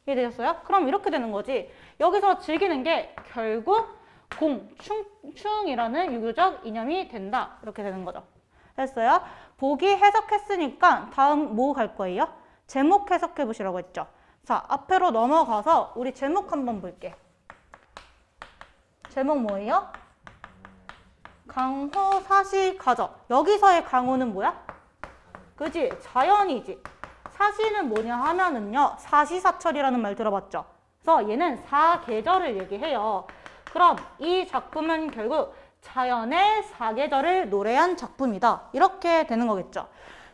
이해되셨어요? 그럼 이렇게 되는 거지. 여기서 즐기는 게 결국 충이라는 유교적 이념이 된다. 이렇게 되는 거죠. 됐어요? 보기 해석했으니까 다음 뭐 갈 거예요? 제목 해석해 보시라고 했죠. 자, 앞으로 넘어가서 우리 제목 한번 볼게. 제목 뭐예요? 강호사시가죠. 여기서의 강호는 뭐야? 그지? 자연이지. 사시는 뭐냐 하면은요, 사시사철이라는 말 들어봤죠? 그래서 얘는 사계절을 얘기해요. 그럼 이 작품은 결국 자연의 사계절을 노래한 작품이다. 이렇게 되는 거겠죠.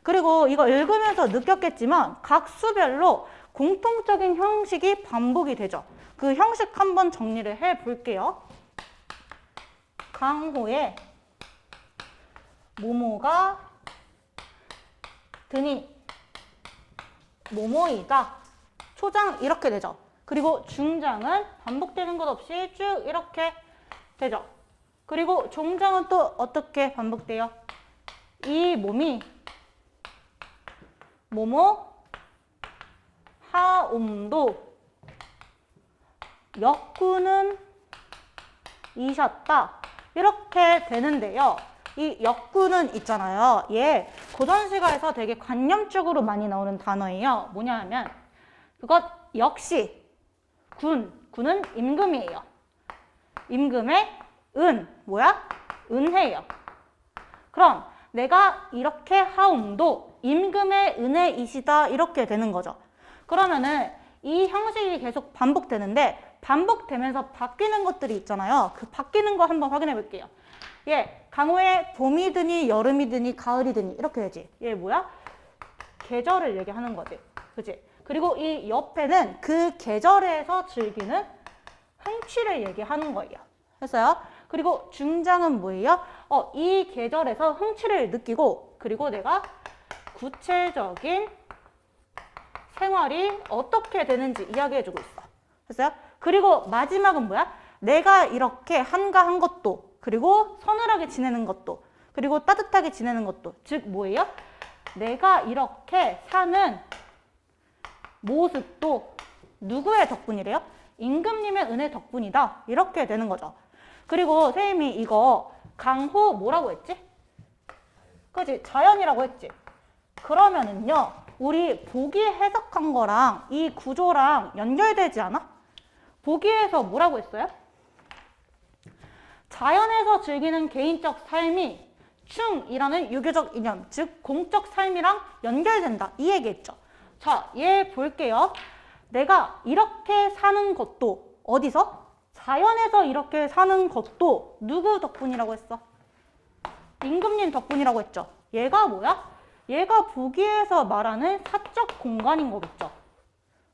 그리고 이거 읽으면서 느꼈겠지만 각 수별로 공통적인 형식이 반복이 되죠. 그 형식 한번 정리를 해 볼게요. 강호에 모모가 드니 모모이다. 초장 이렇게 되죠. 그리고 중장은 반복되는 것 없이 쭉 이렇게 되죠. 그리고 종장은 또 어떻게 반복돼요? 이 몸이 모모 하옴도 역구는 이셨다. 이렇게 되는데요. 이 역구는 있잖아요. 얘 고전시가에서 되게 관념적으로 많이 나오는 단어예요. 뭐냐 하면 그것 역시 군은 임금이에요. 임금의 뭐야? 은혜예요. 그럼 내가 이렇게 하옴도 임금의 은혜이시다 이렇게 되는 거죠. 그러면은 이 형식이 계속 반복되는데 반복되면서 바뀌는 것들이 있잖아요. 그 바뀌는 거 한번 확인해 볼게요. 예, 강호에 봄이 드니 여름이 드니 가을이 드니 이렇게 되지. 얘 뭐야? 계절을 얘기하는 거지. 그치? 그리고 이 옆에는 그 계절에서 즐기는 흥취를 얘기하는 거예요. 했어요? 그리고 중장은 뭐예요? 이 계절에서 흥취를 느끼고 그리고 내가 구체적인 생활이 어떻게 되는지 이야기해주고 있어. 됐어요? 그리고 마지막은 뭐야? 내가 이렇게 한가한 것도 그리고 서늘하게 지내는 것도 그리고 따뜻하게 지내는 것도 즉 뭐예요? 내가 이렇게 사는 모습도 누구의 덕분이래요? 임금님의 은혜 덕분이다. 이렇게 되는 거죠. 그리고 선생님이 이거 강호 뭐라고 했지? 그치? 자연이라고 했지? 그러면은요, 우리 보기 해석한 거랑 이 구조랑 연결되지 않아? 보기에서 뭐라고 했어요? 자연에서 즐기는 개인적 삶이 충이라는 유교적 이념, 즉 공적 삶이랑 연결된다. 이 얘기했죠. 자, 얘 볼게요. 내가 이렇게 사는 것도 어디서? 자연에서 이렇게 사는 것도 누구 덕분이라고 했어? 임금님 덕분이라고 했죠. 얘가 뭐야? 얘가 보기에서 말하는 사적 공간인 거겠죠.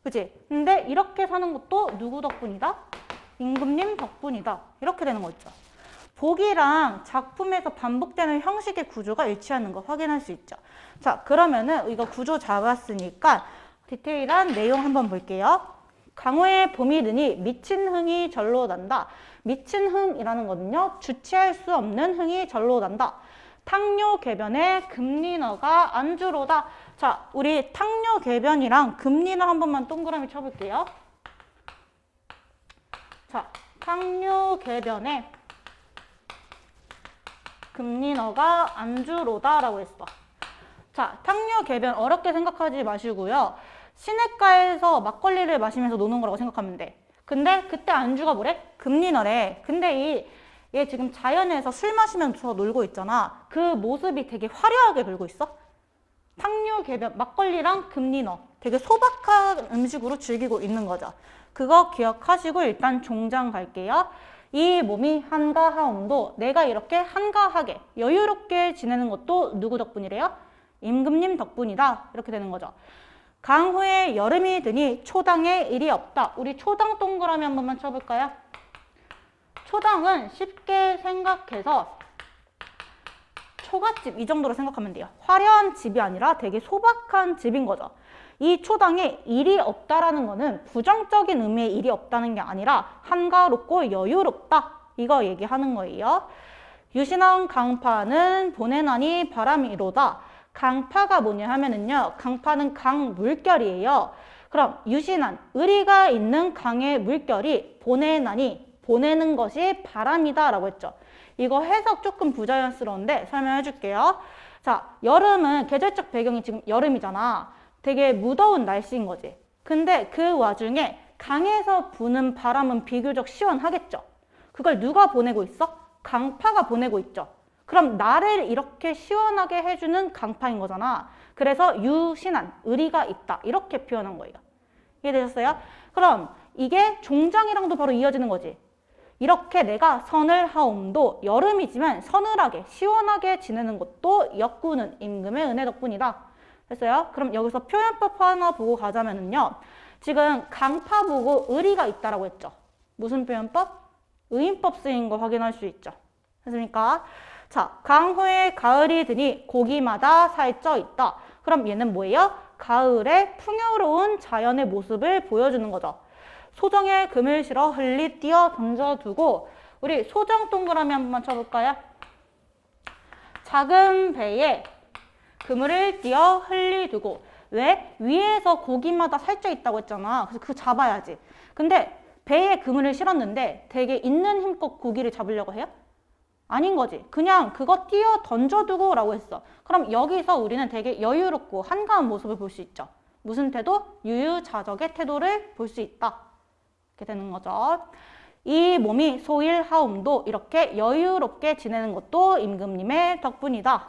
그치? 근데 이렇게 사는 것도 누구 덕분이다? 임금님 덕분이다. 이렇게 되는 거 있죠. 보기랑 작품에서 반복되는 형식의 구조가 일치하는 거 확인할 수 있죠. 자, 그러면은 이거 구조 잡았으니까 디테일한 내용 한번 볼게요. 강호의 봄이 드니 미친 흥이 절로 난다. 미친 흥이라는 거는요, 주체할 수 없는 흥이 절로 난다. 탕료 개변에 금린어가 안주로다. 자, 우리 탕료 개변이랑 금린어 한 번만 동그라미 쳐볼게요. 자, 탕료 개변에 금리너가 안주로다라고 했어. 자, 탕류 개변 어렵게 생각하지 마시고요. 시냇가에서 막걸리를 마시면서 노는 거라고 생각하면 돼. 근데 그때 안주가 뭐래? 금리너래. 근데 얘 지금 자연에서 술 마시면서 놀고 있잖아. 그 모습이 되게 화려하게 놀고 있어. 탕류 개변 막걸리랑 금리너 되게 소박한 음식으로 즐기고 있는 거죠. 그거 기억하시고 일단 종장 갈게요. 이 몸이 한가하옴도 내가 이렇게 한가하게 여유롭게 지내는 것도 누구 덕분이래요? 임금님 덕분이다. 이렇게 되는 거죠. 강후에 여름이 드니 초당에 일이 없다. 우리 초당 동그라미 한 번만 쳐볼까요? 초당은 쉽게 생각해서 초가집 이 정도로 생각하면 돼요. 화려한 집이 아니라 되게 소박한 집인 거죠. 이 초당에 일이 없다라는 거는 부정적인 의미의 일이 없다는 게 아니라 한가롭고 여유롭다. 이거 얘기하는 거예요. 유신한 강파는 보내나니 바람이로다. 강파가 뭐냐 하면은요. 강파는 강 물결이에요. 그럼 유신한 의리가 있는 강의 물결이 보내나니 보내는 것이 바람이다 라고 했죠. 이거 해석 조금 부자연스러운데 설명해 줄게요. 자, 여름은 계절적 배경이 지금 여름이잖아. 되게 무더운 날씨인 거지. 근데 그 와중에 강에서 부는 바람은 비교적 시원하겠죠. 그걸 누가 보내고 있어? 강파가 보내고 있죠. 그럼 나를 이렇게 시원하게 해주는 강파인 거잖아. 그래서 유신한, 의리가 있다. 이렇게 표현한 거예요. 이해되셨어요? 그럼 이게 종장이랑도 바로 이어지는 거지. 이렇게 내가 선을 하옴도 여름이지만 서늘하게 시원하게 지내는 것도 역구는 임금의 은혜 덕분이다. 됐어요? 그럼 여기서 표현법 하나 보고 가자면은요. 지금 강파 보고 의리가 있다라고 했죠. 무슨 표현법? 의인법 쓰인 거 확인할 수 있죠. 됐습니까? 자, 강후에 가을이 드니 고기마다 살쪄 있다. 그럼 얘는 뭐예요? 가을의 풍요로운 자연의 모습을 보여주는 거죠. 소정에 금을 실어 흘리 띄어 던져두고 우리 소정 동그라미 한 번만 쳐볼까요? 작은 배에 그물을 띄어 흘리두고 왜? 위에서 고기마다 살쪄 있다고 했잖아. 그래서 그거 잡아야지. 근데 배에 그물을 실었는데 되게 있는 힘껏 고기를 잡으려고 해요? 아닌 거지. 그냥 그거 띄어 던져두고 라고 했어. 그럼 여기서 우리는 되게 여유롭고 한가한 모습을 볼 수 있죠. 무슨 태도? 유유자적의 태도를 볼 수 있다. 이렇게 되는 거죠. 이 몸이 소일하옴도 이렇게 여유롭게 지내는 것도 임금님의 덕분이다.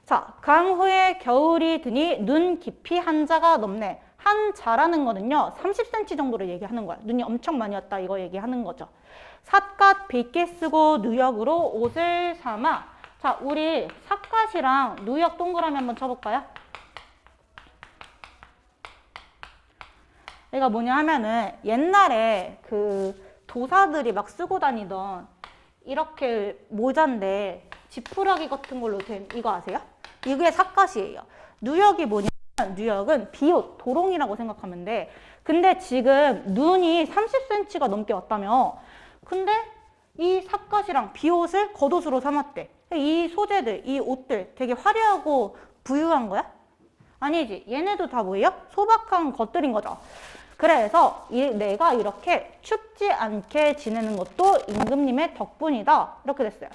자, 강후에 겨울이 드니 눈 깊이 한자가 넘네. 한자라는 거는요 30cm 정도를 얘기하는 거야. 눈이 엄청 많이 왔다 이거 얘기하는 거죠. 삿갓 빗게 쓰고 누역으로 옷을 삼아. 자, 우리 삿갓이랑 누역 동그라미 한번 쳐볼까요? 얘가 뭐냐 하면은 옛날에 그 도사들이 막 쓰고 다니던 이렇게 모자인데 지푸라기 같은 걸로 된 이거 아세요? 이게 삿갓이에요. 누역이 뭐냐면 누역은 비옷, 도롱이라고 생각하면 돼. 근데 지금 눈이 30cm가 넘게 왔다며. 근데 이 삿갓이랑 비옷을 겉옷으로 삼았대. 이 소재들, 이 옷들 되게 화려하고 부유한 거야? 아니지. 얘네도 다 뭐예요? 소박한 것들인 거죠. 그래서 내가 이렇게 춥지 않게 지내는 것도 임금님의 덕분이다. 이렇게 됐어요.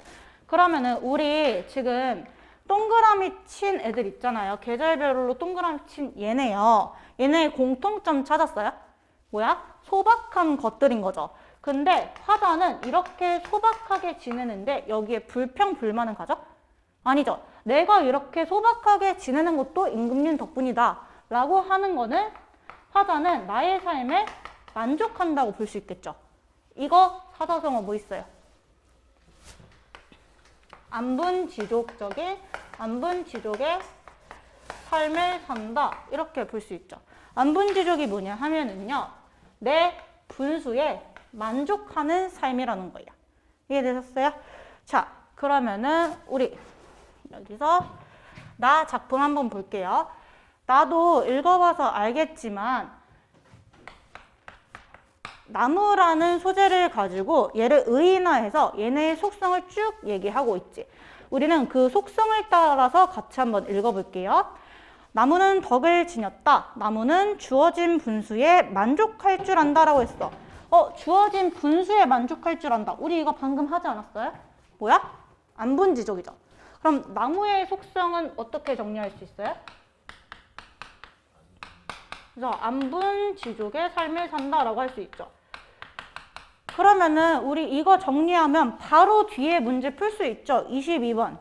그러면은 우리 지금 동그라미 친 애들 있잖아요. 계절별로 동그라미 친 얘네요. 얘네의 공통점 찾았어요? 뭐야? 소박한 것들인 거죠. 근데 화자는 이렇게 소박하게 지내는데 여기에 불평불만은 가죠? 아니죠. 내가 이렇게 소박하게 지내는 것도 임금님 덕분이다 라고 하는 거는 화자는 나의 삶에 만족한다고 볼 수 있겠죠. 이거 사자성어 뭐 있어요? 안분지족의 삶을 산다 이렇게 볼 수 있죠. 안분지족이 뭐냐 하면은요 내 분수에 만족하는 삶이라는 거예요. 이해되셨어요? 자, 그러면은 우리 여기서 나 작품 한번 볼게요. 나도 읽어봐서 알겠지만 나무라는 소재를 가지고 얘를 의인화해서 얘네의 속성을 쭉 얘기하고 있지. 우리는 그 속성을 따라서 같이 한번 읽어볼게요. 나무는 덕을 지녔다. 나무는 주어진 분수에 만족할 줄 안다라고 했어. 주어진 분수에 만족할 줄 안다. 우리 이거 방금 하지 않았어요? 뭐야? 안분지족이죠. 그럼 나무의 속성은 어떻게 정리할 수 있어요? 그래서 안분지족의 삶을 산다라고 할 수 있죠. 그러면은 우리 이거 정리하면 바로 뒤에 문제 풀 수 있죠. 22번.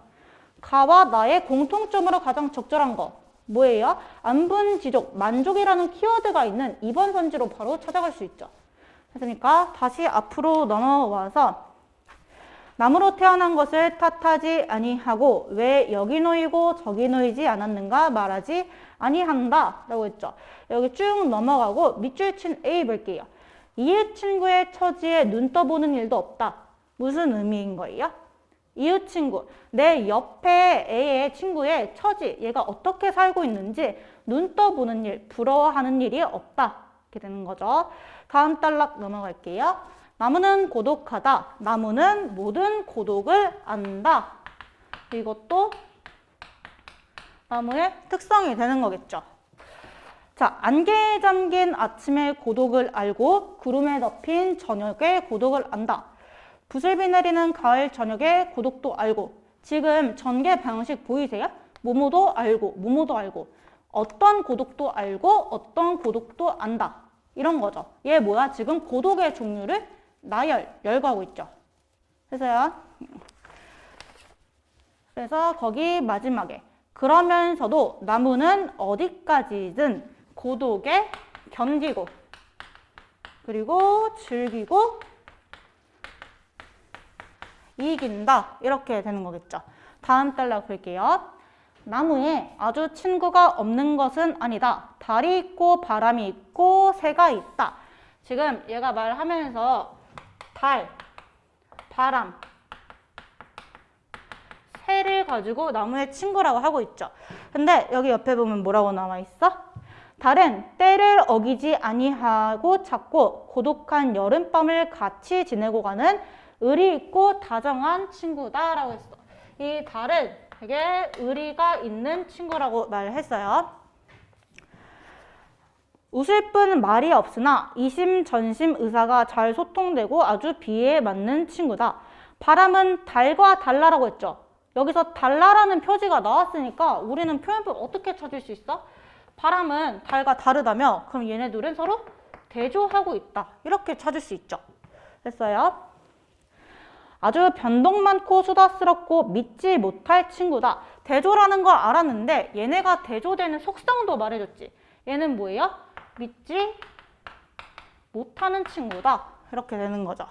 가와 나의 공통점으로 가장 적절한 거. 뭐예요? 안분지족, 만족이라는 키워드가 있는 2번 선지로 바로 찾아갈 수 있죠. 그러니까 다시 앞으로 넘어와서 나무로 태어난 것을 탓하지 아니하고 왜 여기 놓이고 저기 놓이지 않았는가 말하지 아니한다 라고 했죠. 여기 쭉 넘어가고 밑줄 친 A 볼게요. 이웃 친구의 처지에 눈 떠보는 일도 없다. 무슨 의미인 거예요? 이웃 친구, 내 옆에 A의 친구의 처지, 얘가 어떻게 살고 있는지 눈 떠보는 일, 부러워하는 일이 없다. 이렇게 되는 거죠. 다음 단락 넘어갈게요. 나무는 고독하다. 나무는 모든 고독을 안다. 이것도 나무의 특성이 되는 거겠죠. 자, 안개에 잠긴 아침의 고독을 알고 구름에 덮인 저녁의 고독을 안다. 부슬비 내리는 가을 저녁의 고독도 알고. 지금 전개 방식 보이세요? 뭐뭐도 알고, 뭐뭐도 알고. 어떤 고독도 알고, 어떤 고독도 안다. 이런 거죠. 얘 뭐야? 지금 고독의 종류를 열거하고 있죠. 그래서요. 그래서 거기 마지막에 그러면서도 나무는 어디까지든 고독에 견디고 그리고 즐기고 이긴다. 이렇게 되는 거겠죠. 다음 단락 볼게요. 나무에 아주 친구가 없는 것은 아니다. 달이 있고 바람이 있고 새가 있다. 지금 얘가 말하면서 달, 바람, 새를 가지고 나무의 친구라고 하고 있죠. 근데 여기 옆에 보면 뭐라고 나와 있어? 달은 때를 어기지 아니하고 찾고 고독한 여름밤을 같이 지내고 가는 의리 있고 다정한 친구다라고 했어. 이 달은 되게 의리가 있는 친구라고 말했어요. 웃을 뿐 말이 없으나 이심전심 의사가 잘 소통되고 아주 비에 맞는 친구다. 바람은 달과 달라라고 했죠. 여기서 달라라는 표지가 나왔으니까 우리는 표현법 어떻게 찾을 수 있어? 바람은 달과 다르다며 그럼 얘네들은 서로 대조하고 있다. 이렇게 찾을 수 있죠. 됐어요? 아주 변동 많고 수다스럽고 믿지 못할 친구다. 대조라는 걸 알았는데 얘네가 대조되는 속성도 말해줬지. 얘는 뭐예요? 믿지 못하는 친구다. 이렇게 되는 거죠.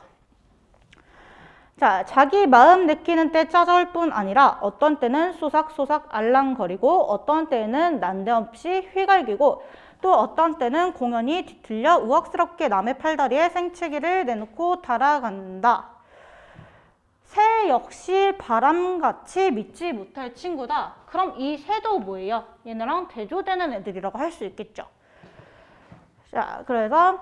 자, 자기 마음 내키는 때 찾아올 뿐 아니라 어떤 때는 소삭소삭 알랑거리고 어떤 때는 난데없이 휘갈기고 또 어떤 때는 공연히 뒤틀려 우악스럽게 남의 팔다리에 생채기를 내놓고 달아간다. 새 역시 바람같이 믿지 못할 친구다. 그럼 이 새도 뭐예요? 얘네랑 대조되는 애들이라고 할 수 있겠죠. 자, 그래서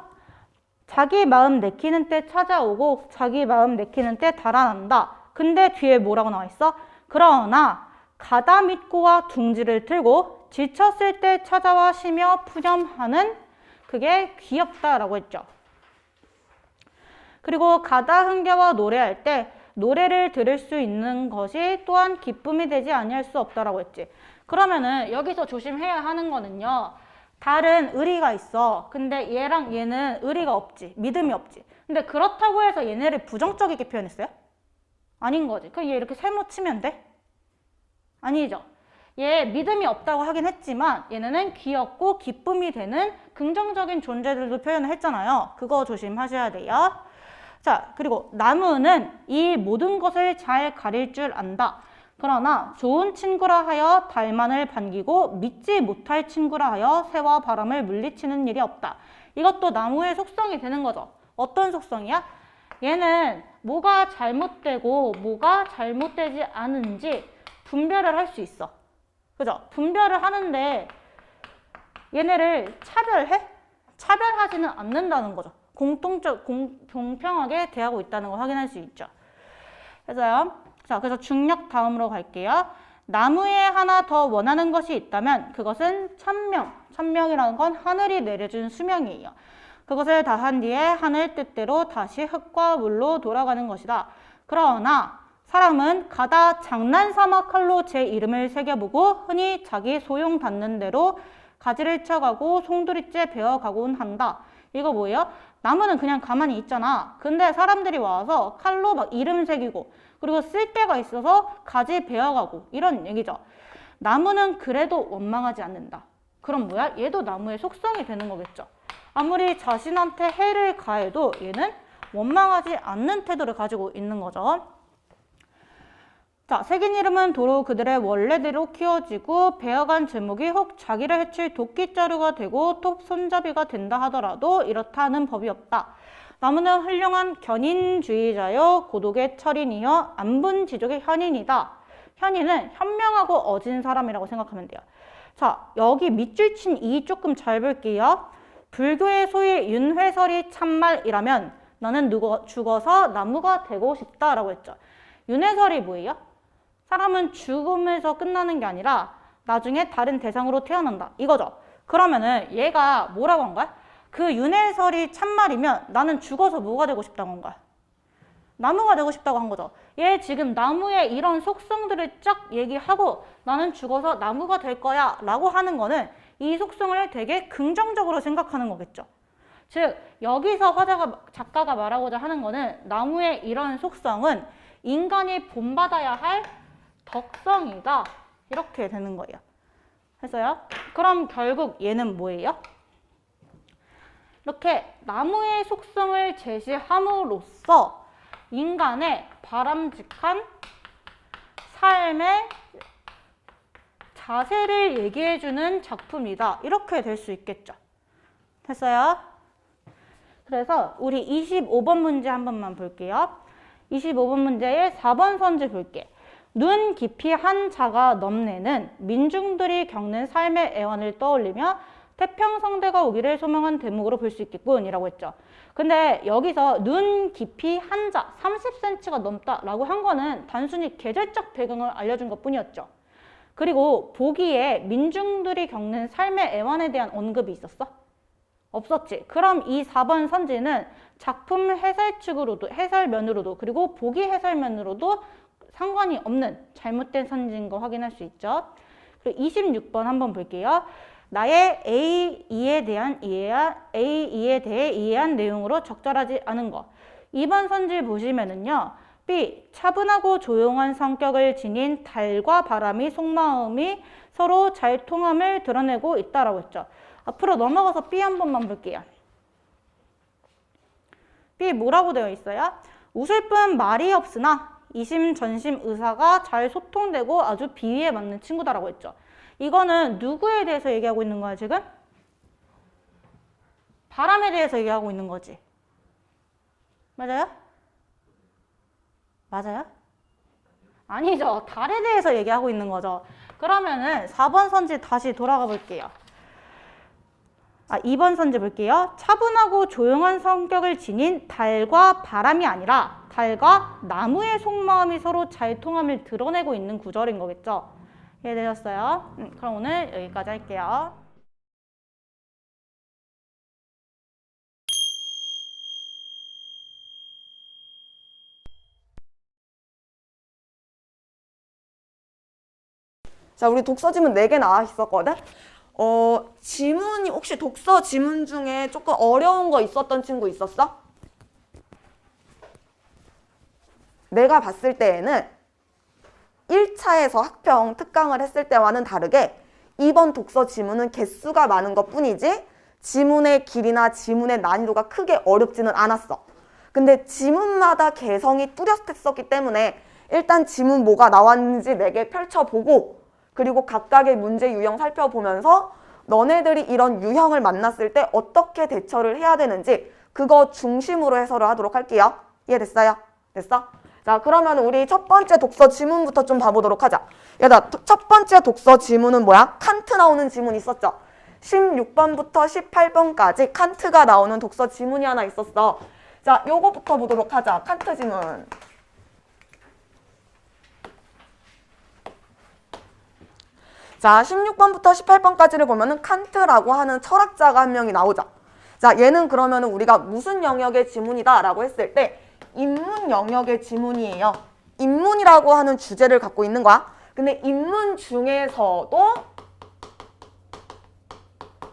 자기 마음 내키는 때 찾아오고 자기 마음 내키는 때 달아난다. 근데 뒤에 뭐라고 나와 있어? 그러나 가다 믿고와 둥지를 틀고 지쳤을 때 찾아와 쉬며 푸념하는 그게 귀엽다라고 했죠. 그리고 가다 흥겨워 노래할 때 노래를 들을 수 있는 것이 또한 기쁨이 되지 아니할 수 없다라고 했지. 그러면은 여기서 조심해야 하는 거는요. 달은 의리가 있어. 근데 얘랑 얘는 의리가 없지. 믿음이 없지. 근데 그렇다고 해서 얘네를 부정적이게 표현했어요? 아닌 거지. 그럼 얘 이렇게 세모 치면 돼? 아니죠. 얘 믿음이 없다고 하긴 했지만 얘네는 귀엽고 기쁨이 되는 긍정적인 존재들도 표현을 했잖아요. 그거 조심하셔야 돼요. 자, 그리고 나무는 이 모든 것을 잘 가릴 줄 안다. 그러나 좋은 친구라 하여 달만을 반기고 믿지 못할 친구라 하여 새와 바람을 물리치는 일이 없다. 이것도 나무의 속성이 되는 거죠. 어떤 속성이야? 얘는 뭐가 잘못되고 뭐가 잘못되지 않은지 분별을 할 수 있어. 그죠? 분별을 하는데 얘네를 차별해? 차별하지는 않는다는 거죠. 공평하게 대하고 있다는 걸 확인할 수 있죠. 그래서요. 자, 그래서 중력 다음으로 갈게요. 나무에 하나 더 원하는 것이 있다면 그것은 천명. 천명이라는 건 하늘이 내려준 수명이에요. 그것을 다 한 뒤에 하늘 뜻대로 다시 흙과 물로 돌아가는 것이다. 그러나 사람은 가다 장난삼아 칼로 제 이름을 새겨보고 흔히 자기 소용 닿는 대로 가지를 쳐가고 송두리째 베어가곤 한다. 이거 뭐예요? 나무는 그냥 가만히 있잖아. 근데 사람들이 와서 칼로 막 이름 새기고 그리고 쓸 데가 있어서 가지 베어가고 이런 얘기죠. 나무는 그래도 원망하지 않는다. 그럼 뭐야? 얘도 나무의 속성이 되는 거겠죠. 아무리 자신한테 해를 가해도 얘는 원망하지 않는 태도를 가지고 있는 거죠. 자, 새긴 이름은 도로 그들의 원래대로 키워지고 베어간 제목이 혹 자기를 해칠 도끼자루가 되고 톱 손잡이가 된다 하더라도 이렇다 하는 법이 없다. 나무는 훌륭한 견인주의자요 고독의 철인이여 안분지족의 현인이다. 현인은 현명하고 어진 사람이라고 생각하면 돼요. 자, 여기 밑줄 친 이 조금 잘 볼게요. 불교의 소위 윤회설이 참말이라면 나는 죽어서 나무가 되고 싶다라고 했죠. 윤회설이 뭐예요? 사람은 죽음에서 끝나는 게 아니라 나중에 다른 대상으로 태어난다. 이거죠. 그러면은 얘가 뭐라고 한 거야? 그 윤회설이 참말이면 나는 죽어서 뭐가 되고 싶다고 한 거야? 나무가 되고 싶다고 한 거죠. 얘 지금 나무의 이런 속성들을 쫙 얘기하고 나는 죽어서 나무가 될 거야 라고 하는 거는 이 속성을 되게 긍정적으로 생각하는 거겠죠. 즉 여기서 작가가 말하고자 하는 거는 나무의 이런 속성은 인간이 본받아야 할 덕성이다. 이렇게 되는 거예요. 했어요? 그럼 결국 얘는 뭐예요? 이렇게 나무의 속성을 제시함으로써 인간의 바람직한 삶의 자세를 얘기해주는 작품이다. 이렇게 될 수 있겠죠. 됐어요? 그래서 우리 25번 문제 한 번만 볼게요. 25번 문제의 4번 선지 볼게. 눈 깊이 한 자가 넘내는 민중들이 겪는 삶의 애환을 떠올리며 태평성대가 오기를 소망한 대목으로 볼 수 있겠군 이라고 했죠. 근데 여기서 눈 깊이 한 자 30cm가 넘다라고 한 거는 단순히 계절적 배경을 알려준 것 뿐이었죠. 그리고 보기에 민중들이 겪는 삶의 애환에 대한 언급이 있었어? 없었지. 그럼 이 4번 선지는 작품 해설 측으로도 해설면으로도 그리고 보기 해설면으로도 상관이 없는 잘못된 선지인 거 확인할 수 있죠. 그리고 26번 한번 볼게요. 나의 A2에 대해 이해한 내용으로 적절하지 않은 거. 2번 선지 보시면은요. B. 차분하고 조용한 성격을 지닌 달과 바람이 속마음이 서로 잘 통함을 드러내고 있다라고 했죠. 앞으로 넘어가서 B 한 번만 볼게요. B 뭐라고 되어 있어요? 웃을 뿐 말이 없으나 이심전심 의사가 잘 소통되고 아주 비위에 맞는 친구다라고 했죠. 이거는 누구에 대해서 얘기하고 있는 거야 지금? 바람에 대해서 얘기하고 있는 거지. 맞아요? 맞아요? 아니죠. 달에 대해서 얘기하고 있는 거죠. 그러면은 4번 선지 다시 돌아가 볼게요. 2번 선지 볼게요. 차분하고 조용한 성격을 지닌 달과 바람이 아니라 달과 나무의 속마음이 서로 잘 통함을 드러내고 있는 구절인 거겠죠. 이해되셨어요? 그럼 오늘 여기까지 할게요. 자, 우리 독서 지문 4개 나와 있었거든? 지문이 혹시 독서 지문 중에 조금 어려운 거 있었던 친구 있었어? 내가 봤을 때에는 1차에서 학평 특강을 했을 때와는 다르게 이번 독서 지문은 개수가 많은 것 뿐이지 지문의 길이나 지문의 난이도가 크게 어렵지는 않았어. 근데 지문마다 개성이 뚜렷했었기 때문에 일단 지문 뭐가 나왔는지 4개 펼쳐보고 그리고 각각의 문제 유형 살펴보면서 너네들이 이런 유형을 만났을 때 어떻게 대처를 해야 되는지 그거 중심으로 해설을 하도록 할게요. 이해됐어요? 됐어? 자, 그러면 우리 첫 번째 독서 지문부터 좀 봐보도록 하자. 얘들아, 첫 번째 독서 지문은 뭐야? 칸트 나오는 지문 있었죠? 16번부터 18번까지 칸트가 나오는 독서 지문이 하나 있었어. 자, 요거부터 보도록 하자. 칸트 지문. 자, 16번부터 18번까지를 보면은 칸트라고 하는 철학자가 한 명이 나오죠. 자, 얘는 그러면은 우리가 무슨 영역의 지문이다 라고 했을 때 인문 영역의 지문이에요. 인문이라고 하는 주제를 갖고 있는 거야. 근데 인문 중에서도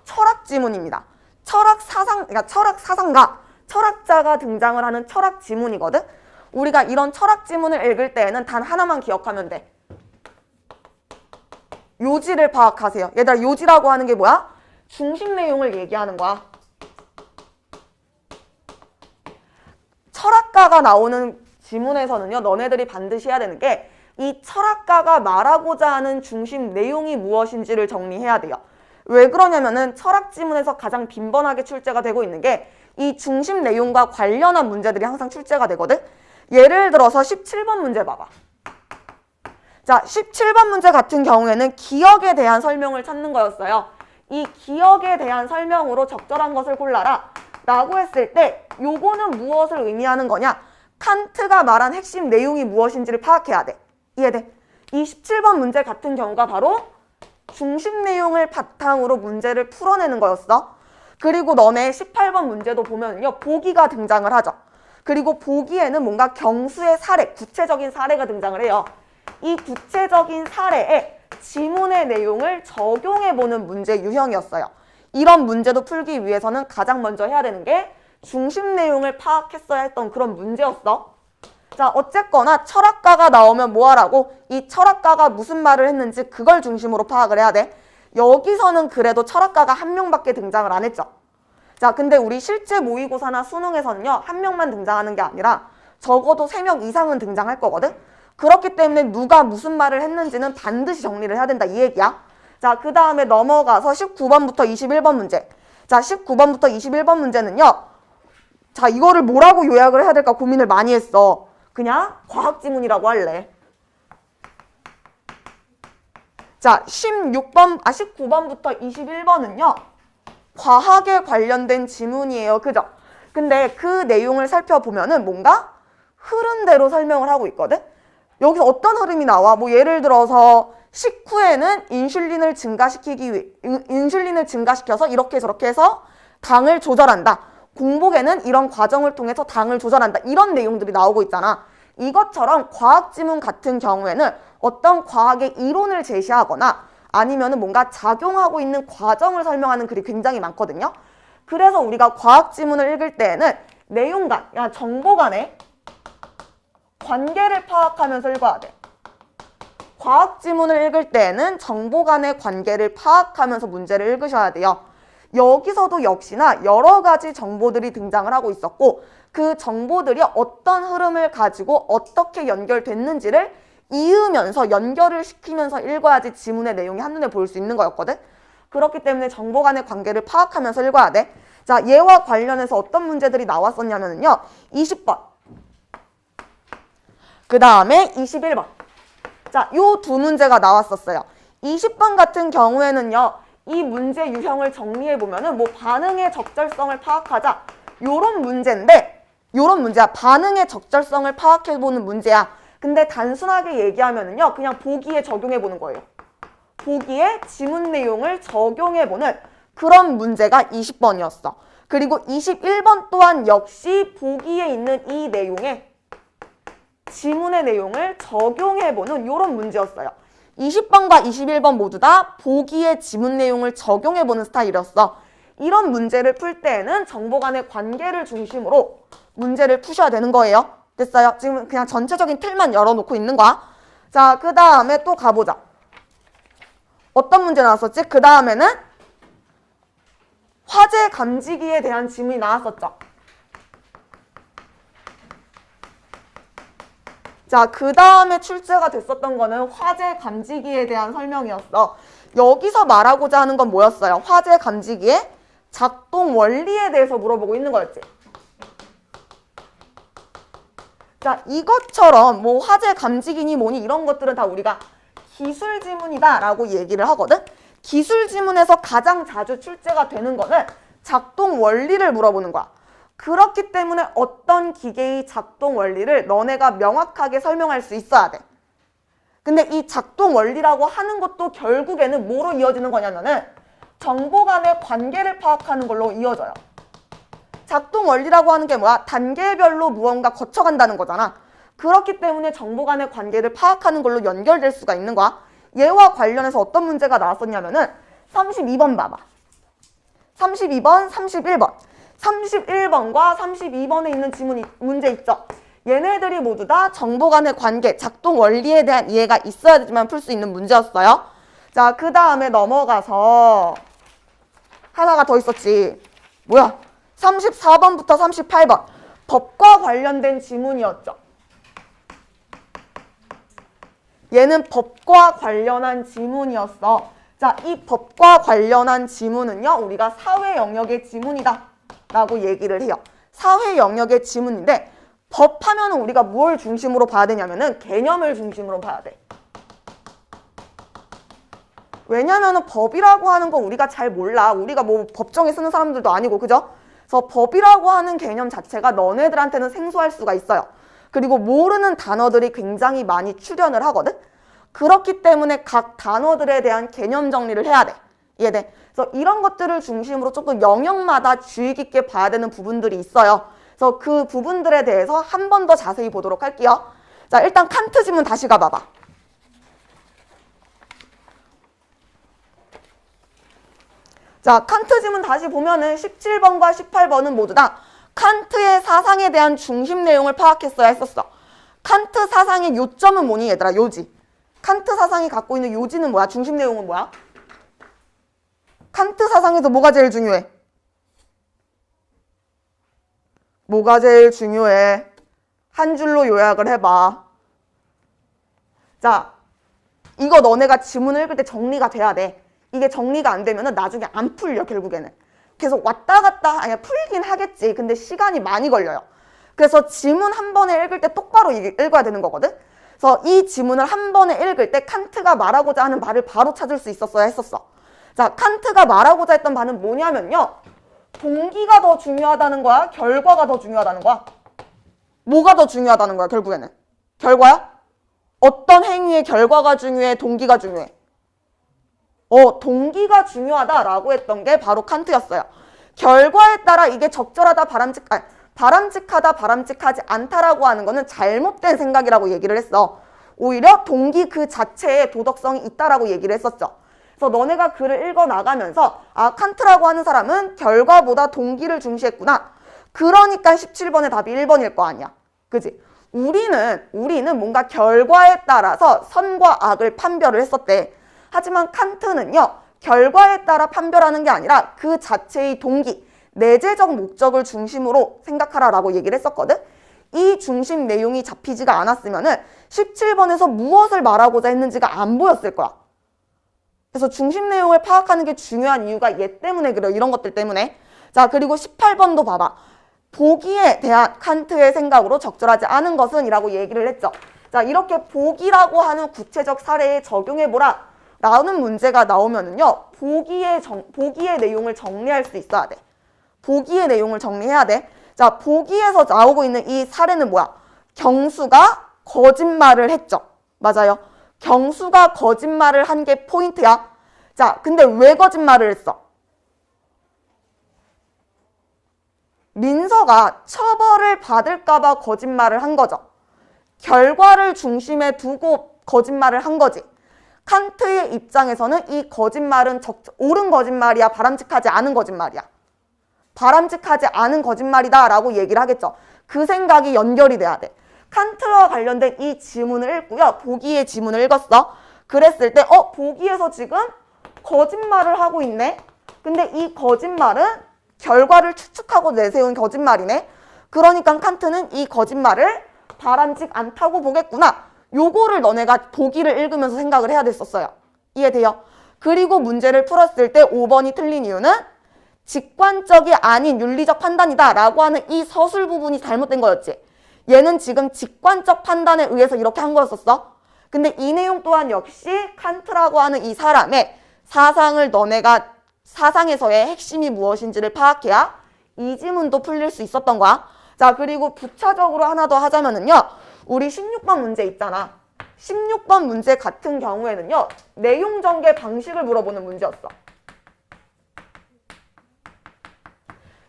철학 지문입니다. 그러니까 철학 사상가, 철학자가 등장을 하는 철학 지문이거든. 우리가 이런 철학 지문을 읽을 때에는 단 하나만 기억하면 돼. 요지를 파악하세요. 얘들아, 요지라고 하는 게 뭐야? 중심 내용을 얘기하는 거야. 철학가가 나오는 지문에서는요, 너네들이 반드시 해야 되는 게 이 철학가가 말하고자 하는 중심 내용이 무엇인지를 정리해야 돼요. 왜 그러냐면은 철학 지문에서 가장 빈번하게 출제가 되고 있는 게 이 중심 내용과 관련한 문제들이 항상 출제가 되거든. 예를 들어서 17번 문제 봐봐. 자, 17번 문제 같은 경우에는 기억에 대한 설명을 찾는 거였어요. 이 기억에 대한 설명으로 적절한 것을 골라라 라고 했을 때 요거는 무엇을 의미하는 거냐? 칸트가 말한 핵심 내용이 무엇인지를 파악해야 돼. 이해돼? 이 17번 문제 같은 경우가 바로 중심 내용을 바탕으로 문제를 풀어내는 거였어. 그리고 너네 18번 문제도 보면요, 보기가 등장을 하죠. 그리고 보기에는 뭔가 경수의 사례, 구체적인 사례가 등장을 해요. 이 구체적인 사례에 지문의 내용을 적용해보는 문제 유형이었어요. 이런 문제도 풀기 위해서는 가장 먼저 해야 되는 게 중심 내용을 파악했어야 했던 그런 문제였어. 자, 어쨌거나 철학가가 나오면 뭐 하라고? 이 철학가가 무슨 말을 했는지 그걸 중심으로 파악을 해야 돼. 여기서는 그래도 철학가가 한 명밖에 등장을 안 했죠. 자, 근데 우리 실제 모의고사나 수능에서는요, 한 명만 등장하는 게 아니라 적어도 3명 이상은 등장할 거거든. 그렇기 때문에 누가 무슨 말을 했는지는 반드시 정리를 해야 된다, 이 얘기야. 자, 그 다음에 넘어가서 19번부터 21번 문제. 자, 19번부터 21번 문제는요, 자, 이거를 뭐라고 요약을 해야 될까 고민을 많이 했어. 그냥 과학지문이라고 할래. 자, 19번부터 21번은요, 과학에 관련된 지문이에요. 그죠? 근데 그 내용을 살펴보면은 뭔가 흐름대로 설명을 하고 있거든? 여기서 어떤 흐름이 나와? 뭐 예를 들어서 식후에는 인슐린을 증가시켜서 이렇게 저렇게 해서 당을 조절한다. 공복에는 이런 과정을 통해서 당을 조절한다. 이런 내용들이 나오고 있잖아. 이것처럼 과학 지문 같은 경우에는 어떤 과학의 이론을 제시하거나 아니면은 뭔가 작용하고 있는 과정을 설명하는 글이 굉장히 많거든요. 그래서 우리가 과학 지문을 읽을 때에는 내용과 정보 간의 관계를 파악하면서 읽어야 돼. 과학 지문을 읽을 때에는 정보 간의 관계를 파악하면서 문제를 읽으셔야 돼요. 여기서도 역시나 여러 가지 정보들이 등장을 하고 있었고 그 정보들이 어떤 흐름을 가지고 어떻게 연결됐는지를 이으면서 연결을 시키면서 읽어야지 지문의 내용이 한눈에 보일 수 있는 거였거든. 그렇기 때문에 정보 간의 관계를 파악하면서 읽어야 돼. 자, 얘와 관련해서 어떤 문제들이 나왔었냐면요, 20번 그 다음에 21번. 자, 요 두 문제가 나왔었어요. 20번 같은 경우에는요, 이 문제 유형을 정리해보면은 뭐 반응의 적절성을 파악하자 요런 문제인데, 요런 문제야. 반응의 적절성을 파악해보는 문제야. 근데 단순하게 얘기하면은요, 그냥 보기에 적용해보는 거예요. 보기에 지문 내용을 적용해보는 그런 문제가 20번이었어. 그리고 21번 또한 역시 보기에 있는 이 내용에 지문의 내용을 적용해보는 요런 문제였어요. 20번과 21번 모두 다 보기에 지문 내용을 적용해보는 스타일이었어. 이런 문제를 풀 때에는 정보 간의 관계를 중심으로 문제를 푸셔야 되는 거예요. 됐어요? 지금 그냥 전체적인 틀만 열어놓고 있는 거야. 자, 그 다음에 또 가보자. 어떤 문제 나왔었지? 그 다음에는 화재 감지기에 대한 지문이 나왔었죠. 자, 그 다음에 출제가 됐었던 거는 화재 감지기에 대한 설명이었어. 여기서 말하고자 하는 건 뭐였어요? 화재 감지기의 작동 원리에 대해서 물어보고 있는 거였지. 자, 이것처럼 뭐 화재 감지기니 뭐니 이런 것들은 다 우리가 기술 지문이다 라고 얘기를 하거든. 기술 지문에서 가장 자주 출제가 되는 거는 작동 원리를 물어보는 거야. 그렇기 때문에 어떤 기계의 작동 원리를 너네가 명확하게 설명할 수 있어야 돼. 근데 이 작동 원리라고 하는 것도 결국에는 뭐로 이어지는 거냐면은 정보 간의 관계를 파악하는 걸로 이어져요. 작동 원리라고 하는 게 뭐야? 단계별로 무언가 거쳐간다는 거잖아. 그렇기 때문에 정보 간의 관계를 파악하는 걸로 연결될 수가 있는 거야. 얘와 관련해서 어떤 문제가 나왔었냐면은 32번 봐봐. 32번, 31번. 31번과 32번에 있는 문제 있죠. 얘네들이 모두 다 정보 간의 관계, 작동 원리에 대한 이해가 있어야지만 풀 수 있는 문제였어요. 자, 그 다음에 넘어가서 하나가 더 있었지. 뭐야? 34번부터 38번. 법과 관련된 지문이었죠. 얘는 법과 관련한 지문이었어. 자, 이 법과 관련한 지문은요, 우리가 사회 영역의 지문이다 라고 얘기를 해요. 사회 영역의 지문인데 법 하면은 우리가 뭘 중심으로 봐야 되냐면은 개념을 중심으로 봐야 돼. 왜냐면은 법이라고 하는 거 우리가 잘 몰라. 우리가 뭐 법정에 쓰는 사람들도 아니고, 그죠? 그래서 법이라고 하는 개념 자체가 너네들한테는 생소할 수가 있어요. 그리고 모르는 단어들이 굉장히 많이 출현을 하거든? 그렇기 때문에 각 단어들에 대한 개념 정리를 해야 돼. 이해돼? 그래서 이런 것들을 중심으로 조금 영역마다 주의 깊게 봐야 되는 부분들이 있어요. 그래서 그 부분들에 대해서 한 번 더 자세히 보도록 할게요. 자, 일단 칸트 지문 다시 가봐봐. 자, 칸트 지문 다시 보면은 17번과 18번은 모두 다 칸트의 사상에 대한 중심 내용을 파악했어야 했었어. 칸트 사상의 요점은 뭐니 얘들아? 요지. 칸트 사상이 갖고 있는 요지는 뭐야? 중심 내용은 뭐야? 칸트 사상에서 뭐가 제일 중요해? 뭐가 제일 중요해? 한 줄로 요약을 해봐. 자, 이거 너네가 지문을 읽을 때 정리가 돼야 돼. 이게 정리가 안 되면 나중에 안 풀려, 결국에는. 계속 왔다 갔다, 아니, 풀긴 하겠지. 근데 시간이 많이 걸려요. 그래서 지문 한 번에 읽을 때 똑바로 읽어야 되는 거거든. 그래서 이 지문을 한 번에 읽을 때 칸트가 말하고자 하는 말을 바로 찾을 수 있었어야 했었어. 자, 칸트가 말하고자 했던 바는 뭐냐면요. 동기가 더 중요하다는 거야? 결과가 더 중요하다는 거야? 뭐가 더 중요하다는 거야, 결국에는? 결과야? 어떤 행위의 결과가 중요해? 동기가 중요해? 동기가 중요하다라고 했던 게 바로 칸트였어요. 결과에 따라 이게 적절하다, 바람직하다, 바람직하지 않다라고 하는 거는 잘못된 생각이라고 얘기를 했어. 오히려 동기 그 자체에 도덕성이 있다라고 얘기를 했었죠. 그래서 너네가 글을 읽어나가면서 아, 칸트라고 하는 사람은 결과보다 동기를 중시했구나. 그러니까 17번의 답이 1번일 거 아니야. 그지? 우리는 뭔가 결과에 따라서 선과 악을 판별을 했었대. 하지만 칸트는요, 결과에 따라 판별하는 게 아니라 그 자체의 동기, 내재적 목적을 중심으로 생각하라라고 얘기를 했었거든. 이 중심 내용이 잡히지가 않았으면은 17번에서 무엇을 말하고자 했는지가 안 보였을 거야. 그래서 중심 내용을 파악하는 게 중요한 이유가 얘 때문에 그래요. 이런 것들 때문에. 자, 그리고 18번도 봐봐. 보기에 대한 칸트의 생각으로 적절하지 않은 것은 이라고 얘기를 했죠. 자, 이렇게 보기라고 하는 구체적 사례에 적용해보라 라는 문제가 나오면은요, 보기의 내용을 정리할 수 있어야 돼. 보기의 내용을 정리해야 돼. 자, 보기에서 나오고 있는 이 사례는 뭐야? 경수가 거짓말을 했죠. 맞아요. 경수가 거짓말을 한 게 포인트야. 자, 근데 왜 거짓말을 했어? 민서가 처벌을 받을까봐 거짓말을 한 거죠. 결과를 중심에 두고 거짓말을 한 거지. 칸트의 입장에서는 이 거짓말은 옳은 거짓말이야, 바람직하지 않은 거짓말이야. 바람직하지 않은 거짓말이다 라고 얘기를 하겠죠. 그 생각이 연결이 돼야 돼. 칸트와 관련된 이 지문을 읽고요. 보기의 지문을 읽었어. 그랬을 때 보기에서 지금 거짓말을 하고 있네. 근데 이 거짓말은 결과를 추측하고 내세운 거짓말이네. 그러니까 칸트는 이 거짓말을 바람직 않다고 보겠구나. 요거를 너네가 보기를 읽으면서 생각을 해야 됐었어요. 이해돼요? 그리고 문제를 풀었을 때 5번이 틀린 이유는 직관적이 아닌 윤리적 판단이다 라고 하는 이 서술 부분이 잘못된 거였지. 얘는 지금 직관적 판단에 의해서 이렇게 한 거였었어. 근데 이 내용 또한 역시 칸트라고 하는 이 사람의 사상을 너네가 사상에서의 핵심이 무엇인지를 파악해야 이 지문도 풀릴 수 있었던 거야. 자, 그리고 부차적으로 하나 더 하자면은요. 우리 16번 문제 있잖아. 16번 문제 같은 경우에는요. 내용 전개 방식을 물어보는 문제였어.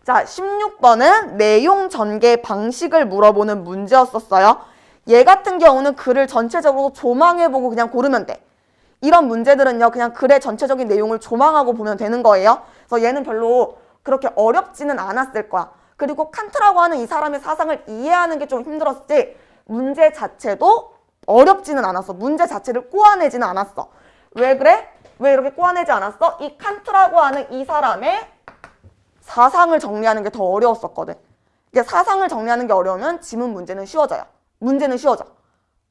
자, 16번은 내용 전개 방식을 물어보는 문제였었어요. 얘 같은 경우는 글을 전체적으로 조망해보고 그냥 고르면 돼. 이런 문제들은요, 그냥 글의 전체적인 내용을 조망하고 보면 되는 거예요. 그래서 얘는 별로 그렇게 어렵지는 않았을 거야. 그리고 칸트라고 하는 이 사람의 사상을 이해하는 게 좀 힘들었지, 문제 자체도 어렵지는 않았어. 문제 자체를 꼬아내지는 않았어. 왜 그래? 왜 이렇게 꼬아내지 않았어? 이 칸트라고 하는 이 사람의 사상을 정리하는 게 더 어려웠었거든. 이게 사상을 정리하는 게 어려우면 지문 문제는 쉬워져요. 문제는 쉬워져.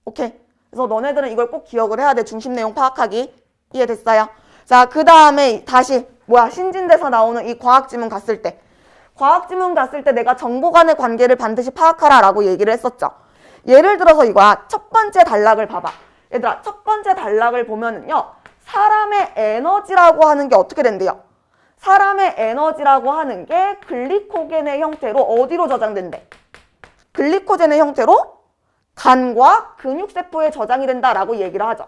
오케이? 그래서 너네들은 이걸 꼭 기억을 해야 돼. 중심 내용 파악하기. 이해됐어요? 자, 그 다음에 다시 신진대에서 나오는 이 과학지문 갔을 때, 과학지문 갔을 때 내가 정보 간의 관계를 반드시 파악하라 라고 얘기를 했었죠. 예를 들어서 이거야. 첫 번째 단락을 봐봐. 얘들아, 첫 번째 단락을 보면은요, 사람의 에너지라고 하는 게 어떻게 된대요? 사람의 에너지라고 하는 게 글리코겐의 형태로 어디로 저장된대? 글리코겐의 형태로 간과 근육세포에 저장이 된다라고 얘기를 하죠.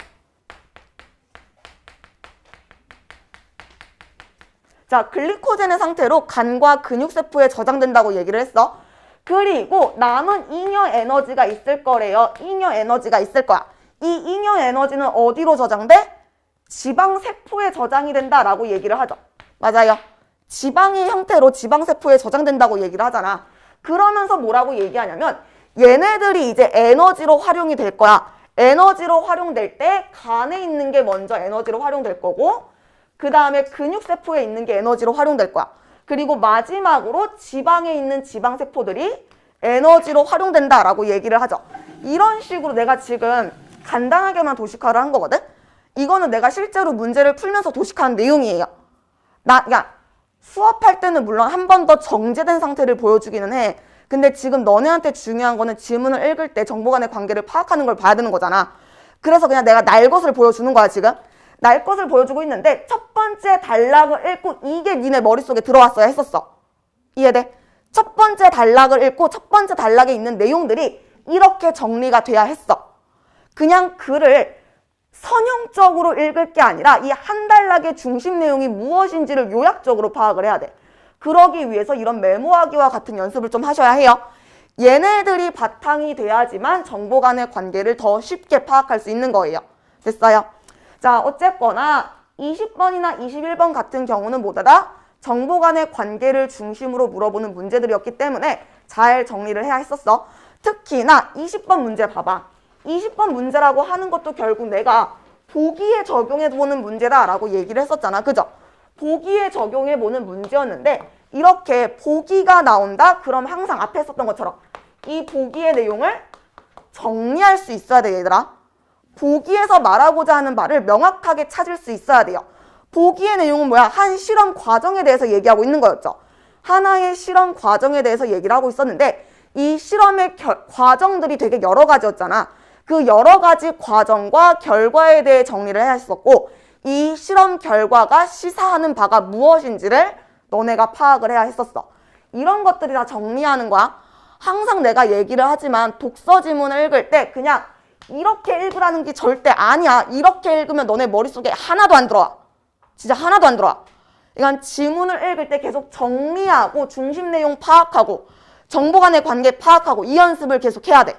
자, 글리코겐의 상태로 간과 근육세포에 저장된다고 얘기를 했어. 그리고 남은 잉여 에너지가 있을 거래요. 잉여 에너지가 있을 거야. 이 잉여 에너지는 어디로 저장돼? 지방세포에 저장이 된다라고 얘기를 하죠. 맞아요. 지방의 형태로 지방세포에 저장된다고 얘기를 하잖아. 그러면서 뭐라고 얘기하냐면 얘네들이 이제 에너지로 활용이 될 거야. 에너지로 활용될 때 간에 있는 게 먼저 에너지로 활용될 거고, 그 다음에 근육세포에 있는 게 에너지로 활용될 거야. 그리고 마지막으로 지방에 있는 지방세포들이 에너지로 활용된다라고 얘기를 하죠. 이런 식으로 내가 지금 간단하게만 도식화를 한 거거든? 이거는 내가 실제로 문제를 풀면서 도식화한 내용이에요. 수업할 때는 물론 한 번 더 정제된 상태를 보여주기는 해. 근데 지금 너네한테 중요한 거는 지문을 읽을 때 정보 간의 관계를 파악하는 걸 봐야 되는 거잖아. 그래서 그냥 내가 날 것을 보여주는 거야, 지금. 날 것을 보여주고 있는데 첫 번째 단락을 읽고 이게 니네 머릿속에 들어왔어야 했었어. 이해돼? 첫 번째 단락을 읽고 첫 번째 단락에 있는 내용들이 이렇게 정리가 돼야 했어. 그냥 글을 선형적으로 읽을 게 아니라 이 한 단락의 중심 내용이 무엇인지를 요약적으로 파악을 해야 돼. 그러기 위해서 이런 메모하기와 같은 연습을 좀 하셔야 해요. 얘네들이 바탕이 돼야지만 정보 간의 관계를 더 쉽게 파악할 수 있는 거예요. 됐어요? 자, 어쨌거나 20번이나 21번 같은 경우는 모두 다 정보 간의 관계를 중심으로 물어보는 문제들이었기 때문에 잘 정리를 해야 했었어. 특히나 20번 문제 봐봐. 20번 문제라고 하는 것도 결국 내가 보기에 적용해보는 문제다라고 얘기를 했었잖아. 그죠? 보기에 적용해보는 문제였는데 이렇게 보기가 나온다? 그럼 항상 앞에 했었던 것처럼 이 보기의 내용을 정리할 수 있어야 돼, 얘들아. 보기에서 말하고자 하는 말을 명확하게 찾을 수 있어야 돼요. 보기의 내용은 뭐야? 한 실험 과정에 대해서 얘기하고 있는 거였죠. 하나의 실험 과정에 대해서 얘기를 하고 있었는데 이 실험의 과정들이 되게 여러 가지였잖아. 그 여러 가지 과정과 결과에 대해 정리를 해야 했었고 이 실험 결과가 시사하는 바가 무엇인지를 너네가 파악을 해야 했었어. 이런 것들이 다 정리하는 거야. 항상 내가 얘기를 하지만 독서 지문을 읽을 때 그냥 이렇게 읽으라는 게 절대 아니야. 이렇게 읽으면 너네 머릿속에 하나도 안 들어와. 진짜 하나도 안 들어와. 그러니까 지문을 읽을 때 계속 정리하고 중심 내용 파악하고 정보 간의 관계 파악하고 이 연습을 계속 해야 돼.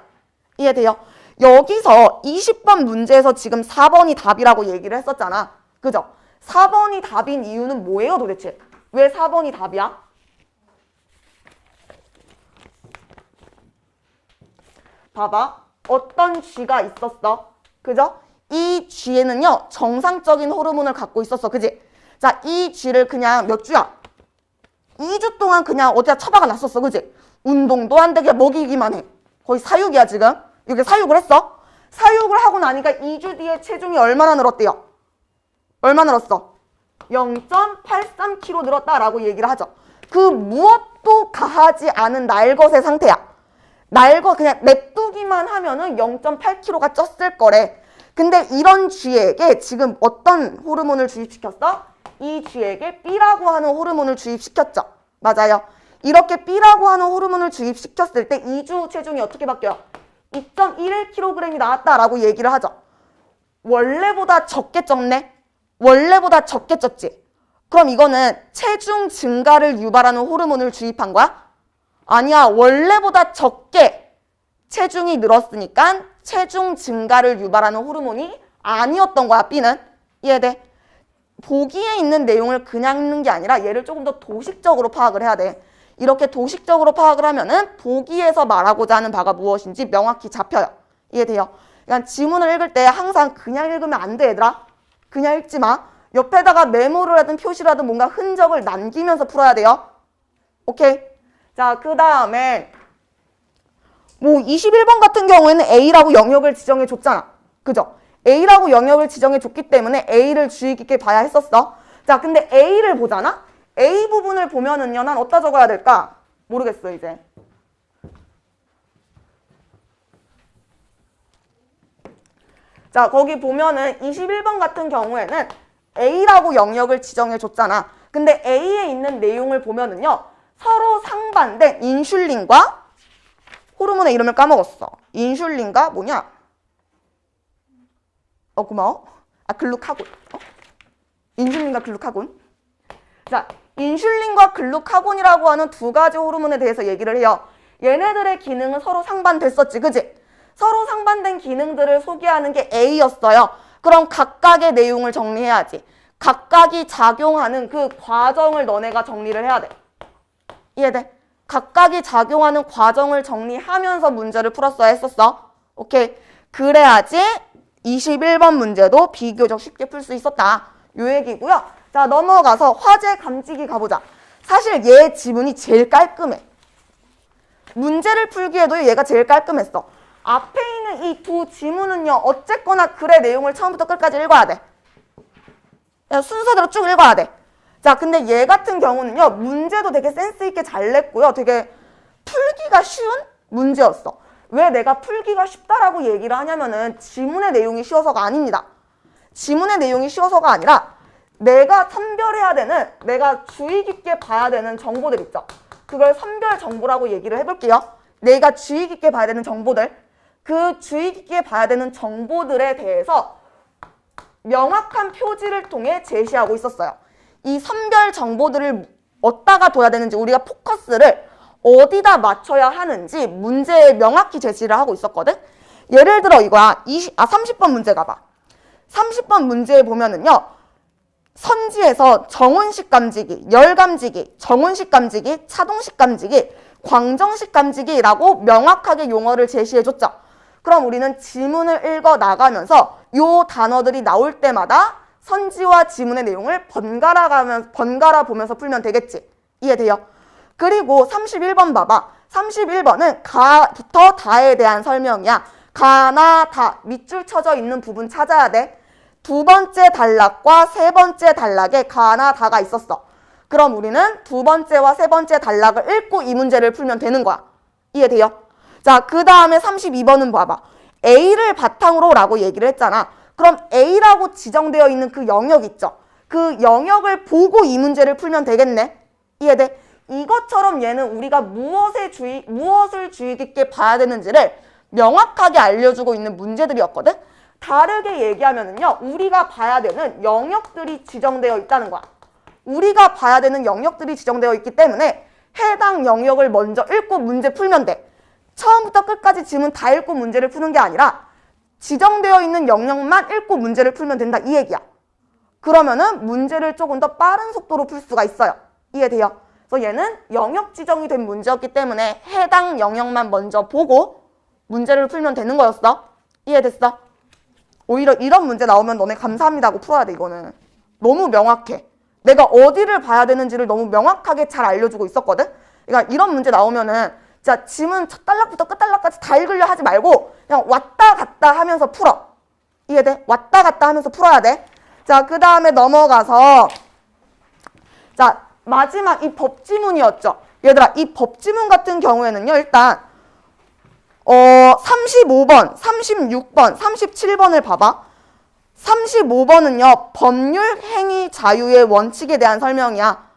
이해돼요? 여기서 20번 문제에서 지금 4번이 답이라고 얘기를 했었잖아. 그죠? 4번이 답인 이유는 뭐예요 도대체? 왜 4번이 답이야? 봐봐. 어떤 쥐가 있었어. 그죠? 이 쥐에는요, 정상적인 호르몬을 갖고 있었어. 그지? 자, 이 쥐를 그냥 몇 주야? 2주 동안 그냥 어디다 처박아 놨었어. 그지? 운동도 안 되게 먹이기만 해. 거의 사육이야, 지금. 이렇게 사육을 했어. 사육을 하고 나니까 2주 뒤에 체중이 얼마나 늘었대요? 얼마 늘었어? 0.83kg 늘었다라고 얘기를 하죠. 그 무엇도 가하지 않은 날것의 상태야. 날것 그냥 냅두기만 하면은 0.8kg가 쪘을 거래. 근데 이런 쥐에게 지금 어떤 호르몬을 주입시켰어? 이 쥐에게 B라고 하는 호르몬을 주입시켰죠. 맞아요. 이렇게 B라고 하는 호르몬을 주입시켰을 때 2주 체중이 어떻게 바뀌어요? 2.11kg이 나왔다라고 얘기를 하죠. 원래보다 적게 쪘네? 원래보다 적게 쪘지? 그럼 이거는 체중 증가를 유발하는 호르몬을 주입한 거야? 아니야. 원래보다 적게 체중이 늘었으니까 체중 증가를 유발하는 호르몬이 아니었던 거야, B는. 이해돼? 보기에 있는 내용을 그냥 읽는 게 아니라 얘를 조금 더 도식적으로 파악을 해야 돼. 이렇게 도식적으로 파악을 하면은 보기에서 말하고자 하는 바가 무엇인지 명확히 잡혀요. 이해돼요? 그러니까 지문을 읽을 때 항상 그냥 읽으면 안 돼, 얘들아. 그냥 읽지 마. 옆에다가 메모를 하든 표시를 하든 뭔가 흔적을 남기면서 풀어야 돼요. 오케이? 자, 그 다음에 뭐 21번 같은 경우에는 A라고 영역을 지정해 줬잖아. 그죠? A라고 영역을 지정해 줬기 때문에 A를 주의 깊게 봐야 했었어. 자, 근데 A를 보잖아? A 부분을 보면은요, 난 어디다 적어야 될까? 모르겠어, 이제. 자, 거기 보면은 21번 같은 경우에는 A라고 영역을 지정해 줬잖아. 근데 A에 있는 내용을 보면은요, 서로 상반된 인슐린과 호르몬의 이름을 까먹었어. 인슐린과 뭐냐? 고마워. 글루카곤. 인슐린과 글루카곤. 자, 인슐린과 글루카곤이라고 하는 두 가지 호르몬에 대해서 얘기를 해요. 얘네들의 기능은 서로 상반됐었지, 그지? 서로 상반된 기능들을 소개하는 게 A였어요. 그럼 각각의 내용을 정리해야지. 각각이 작용하는 그 과정을 너네가 정리를 해야 돼. 이해돼? 각각이 작용하는 과정을 정리하면서 문제를 풀었어야 했었어. 오케이? 그래야지 21번 문제도 비교적 쉽게 풀 수 있었다. 요 얘기고요. 자, 넘어가서 화재 감지기 가보자. 사실 얘 지문이 제일 깔끔해. 문제를 풀기에도 얘가 제일 깔끔했어. 앞에 있는 이 두 지문은요, 어쨌거나 글의 내용을 처음부터 끝까지 읽어야 돼. 순서대로 쭉 읽어야 돼. 자, 근데 얘 같은 경우는요, 문제도 되게 센스 있게 잘 냈고요. 되게 풀기가 쉬운 문제였어. 왜 내가 풀기가 쉽다라고 얘기를 하냐면은 지문의 내용이 쉬워서가 아닙니다. 지문의 내용이 쉬워서가 아니라 내가 선별해야 되는, 내가 주의 깊게 봐야 되는 정보들 있죠. 그걸 선별 정보라고 얘기를 해볼게요. 내가 주의 깊게 봐야 되는 정보들. 그 주의 깊게 봐야 되는 정보들에 대해서 명확한 표지를 통해 제시하고 있었어요. 이 선별 정보들을 어디다가 둬야 되는지, 우리가 포커스를 어디다 맞춰야 하는지 문제에 명확히 제시를 하고 있었거든. 예를 들어 이거야. 30번 문제 가봐. 30번 문제에 보면은요, 선지에서 정온식 감지기, 열 감지기, 정온식 감지기, 차동식 감지기, 광정식 감지기라고 명확하게 용어를 제시해줬죠. 그럼 우리는 지문을 읽어 나가면서 요 단어들이 나올 때마다 선지와 지문의 내용을 번갈아 보면서 풀면 되겠지. 이해돼요? 그리고 31번 봐봐. 31번은 가부터 다에 대한 설명이야. 가나 다 밑줄 쳐져 있는 부분 찾아야 돼. 두 번째 단락과 세 번째 단락에 가나 다가 있었어. 그럼 우리는 두 번째와 세 번째 단락을 읽고 이 문제를 풀면 되는 거야. 이해돼요? 자, 그 다음에 32번은 봐봐. A를 바탕으로 라고 얘기를 했잖아. 그럼 A라고 지정되어 있는 그 영역 있죠. 그 영역을 보고 이 문제를 풀면 되겠네. 이해돼? 이것처럼 얘는 우리가 무엇을 주의 깊게 봐야 되는지를 명확하게 알려주고 있는 문제들이었거든. 다르게 얘기하면은요, 우리가 봐야 되는 영역들이 지정되어 있다는 거야. 우리가 봐야 되는 영역들이 지정되어 있기 때문에 해당 영역을 먼저 읽고 문제 풀면 돼. 처음부터 끝까지 지문 다 읽고 문제를 푸는 게 아니라 지정되어 있는 영역만 읽고 문제를 풀면 된다, 이 얘기야. 그러면은 문제를 조금 더 빠른 속도로 풀 수가 있어요. 이해돼요? 그래서 얘는 영역 지정이 된 문제였기 때문에 해당 영역만 먼저 보고 문제를 풀면 되는 거였어. 이해됐어? 오히려 이런 문제 나오면 너네 감사합니다 하고 풀어야 돼. 이거는 너무 명확해. 내가 어디를 봐야 되는지를 너무 명확하게 잘 알려주고 있었거든. 그러니까 이런 문제 나오면은 자, 지문 첫 단락부터 끝 단락까지 다 읽으려 하지 말고 그냥 왔다 갔다 하면서 풀어. 이해돼? 왔다 갔다 하면서 풀어야 돼. 자, 그 다음에 넘어가서 자, 마지막 이 법지문이었죠. 얘들아, 이 법지문 같은 경우에는요, 일단 35번, 36번, 37번을 봐봐. 35번은요, 법률 행위 자유의 원칙에 대한 설명이야.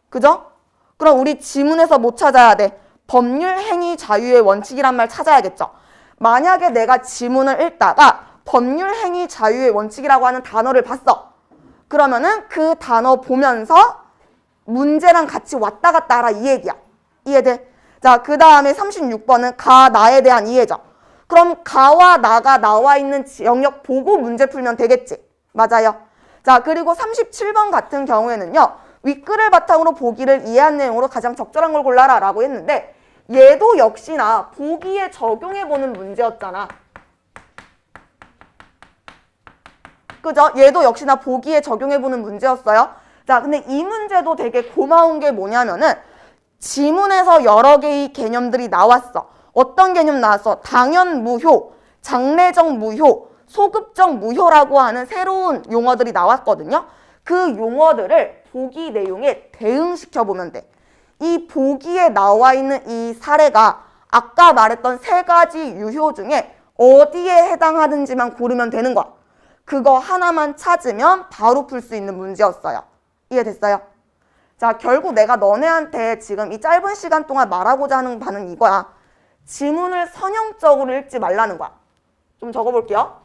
그죠? 그럼 우리 지문에서 뭐 찾아야 돼? 법률 행위 자유의 원칙이란 말 찾아야겠죠. 만약에 내가 지문을 읽다가 법률 행위 자유의 원칙이라고 하는 단어를 봤어. 그러면은 그 단어 보면서 문제랑 같이 왔다 갔다 하라, 이 얘기야. 이해돼? 자, 그 다음에 36번은 가나에 대한 이해죠. 그럼 가와 나가 나와 있는 영역 보고 문제 풀면 되겠지. 맞아요. 자, 그리고 37번 같은 경우에는요. 윗글을 바탕으로 보기를 이해한 내용으로 가장 적절한 걸 골라라 라고 했는데 얘도 역시나 보기에 적용해보는 문제였잖아. 그죠? 얘도 역시나 보기에 적용해보는 문제였어요. 자, 근데 이 문제도 되게 고마운 게 뭐냐면은 지문에서 여러 개의 개념들이 나왔어. 어떤 개념 나왔어? 당연 무효, 장래적 무효, 소급적 무효라고 하는 새로운 용어들이 나왔거든요. 그 용어들을 보기 내용에 대응시켜 보면 돼. 이 보기에 나와 있는 이 사례가 아까 말했던 세 가지 유효 중에 어디에 해당하는지만 고르면 되는 거야. 그거 하나만 찾으면 바로 풀 수 있는 문제였어요. 이해됐어요? 자, 결국 내가 너네한테 지금 이 짧은 시간 동안 말하고자 하는 바는 이거야. 지문을 선형적으로 읽지 말라는 거야. 좀 적어볼게요.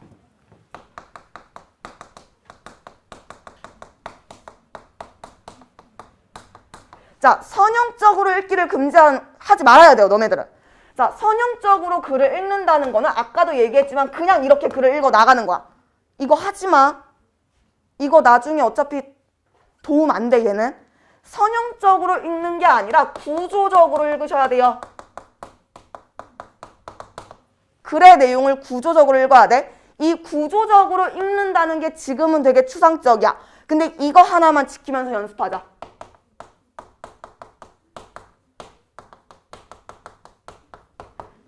자, 선형적으로 읽기를 금지하지 말아야 돼요, 너네들은. 자, 선형적으로 글을 읽는다는 거는 아까도 얘기했지만 그냥 이렇게 글을 읽어 나가는 거야. 이거 하지 마. 이거 나중에 어차피 도움 안 돼, 얘는. 선형적으로 읽는 게 아니라 구조적으로 읽으셔야 돼요. 글의 내용을 구조적으로 읽어야 돼. 이 구조적으로 읽는다는 게 지금은 되게 추상적이야. 근데 이거 하나만 지키면서 연습하자.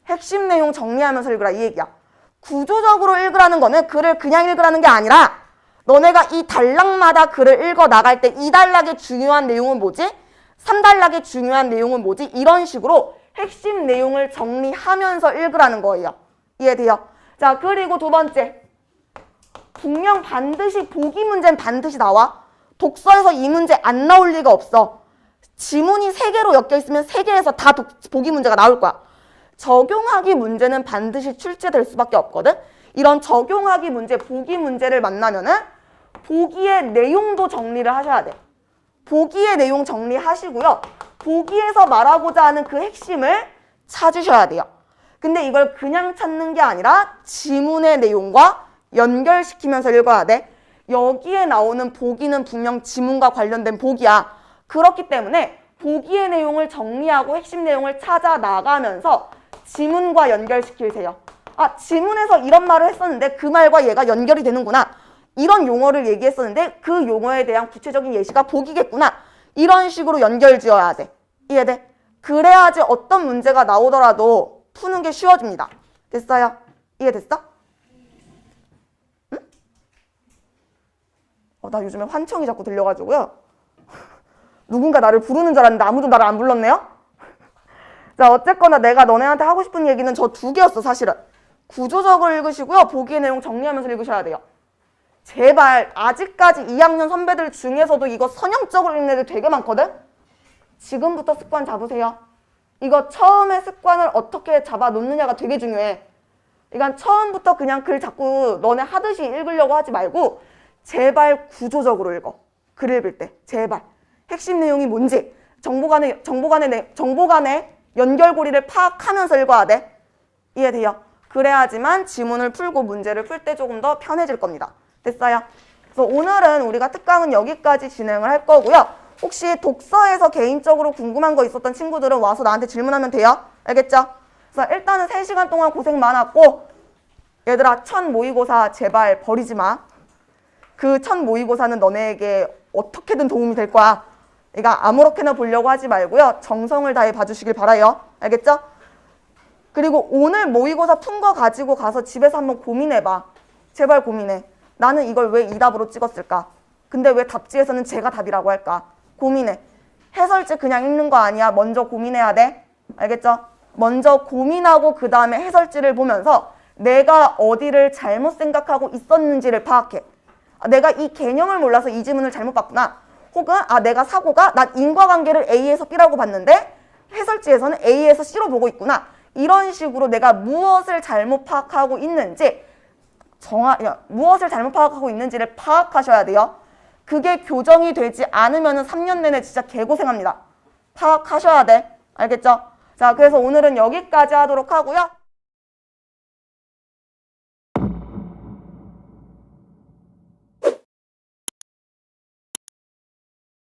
핵심 내용 정리하면서 읽으라 이 얘기야. 구조적으로 읽으라는 거는 글을 그냥 읽으라는 게 아니라 너네가 이 단락마다 글을 읽어 나갈 때 2단락의 중요한 내용은 뭐지? 3단락의 중요한 내용은 뭐지? 이런 식으로 핵심 내용을 정리하면서 읽으라는 거예요. 이해돼요? 자, 그리고 두 번째. 분명 반드시 보기 문제는 반드시 나와. 독서에서 이 문제 안 나올 리가 없어. 지문이 3개로 엮여 있으면 3개에서 다 보기 문제가 나올 거야. 적용하기 문제는 반드시 출제될 수밖에 없거든. 이런 적용하기 문제, 보기 문제를 만나면은 보기의 내용도 정리를 하셔야 돼. 보기의 내용 정리하시고요. 보기에서 말하고자 하는 그 핵심을 찾으셔야 돼요. 근데 이걸 그냥 찾는 게 아니라 지문의 내용과 연결시키면서 읽어야 돼. 여기에 나오는 보기는 분명 지문과 관련된 보기야. 그렇기 때문에 보기의 내용을 정리하고 핵심 내용을 찾아 나가면서 지문과 연결시키세요. 아, 지문에서 이런 말을 했었는데 그 말과 얘가 연결이 되는구나. 이런 용어를 얘기했었는데 그 용어에 대한 구체적인 예시가 보기겠구나. 이런 식으로 연결 지어야 돼. 이해돼? 그래야지 어떤 문제가 나오더라도 푸는 게 쉬워집니다. 됐어요? 이해됐어? 응? 나 요즘에 환청이 자꾸 들려가지고요. 누군가 나를 부르는 줄 알았는데 아무도 나를 안 불렀네요? 자, 어쨌거나 내가 너네한테 하고 싶은 얘기는 저 2개였어, 사실은. 구조적으로 읽으시고요. 보기의 내용 정리하면서 읽으셔야 돼요. 제발 아직까지 2학년 선배들 중에서도 이거 선형적으로 읽는 애들 되게 많거든? 지금부터 습관 잡으세요. 이거 처음에 습관을 어떻게 잡아 놓느냐가 되게 중요해. 그러니까 처음부터 그냥 글 자꾸 너네 하듯이 읽으려고 하지 말고 제발 구조적으로 읽어. 글 읽을 때. 제발. 핵심 내용이 뭔지 정보 간의 연결고리를 파악하면서 읽어야 돼. 이해돼요? 그래야지만 지문을 풀고 문제를 풀 때 조금 더 편해질 겁니다. 됐어요? 그래서 오늘은 우리가 특강은 여기까지 진행을 할 거고요. 혹시 독서에서 개인적으로 궁금한 거 있었던 친구들은 와서 나한테 질문하면 돼요. 알겠죠? 그래서 일단은 3시간 동안 고생 많았고 얘들아, 첫 모의고사 제발 버리지 마. 그 첫 모의고사는 너네에게 어떻게든 도움이 될 거야. 그러니까 아무렇게나 보려고 하지 말고요. 정성을 다해 봐주시길 바라요. 알겠죠? 그리고 오늘 모의고사 푼 거 가지고 가서 집에서 한번 고민해봐. 제발 고민해. 나는 이걸 왜 이 답으로 찍었을까? 근데 왜 답지에서는 제가 답이라고 할까? 고민해. 해설지 그냥 읽는 거 아니야. 먼저 고민해야 돼. 알겠죠? 먼저 고민하고 그 다음에 해설지를 보면서 내가 어디를 잘못 생각하고 있었는지를 파악해. 내가 이 개념을 몰라서 이 지문을 잘못 봤구나. 혹은 내가 사고가 난 인과관계를 A에서 B라고 봤는데 해설지에서는 A에서 C로 보고 있구나. 이런 식으로 내가 무엇을 잘못 파악하고 있는지 무엇을 잘못 파악하고 있는지를 파악하셔야 돼요. 그게 교정이 되지 않으면 3년 내내 진짜 개고생합니다. 파악하셔야 돼. 알겠죠? 자, 그래서 오늘은 여기까지 하도록 하고요.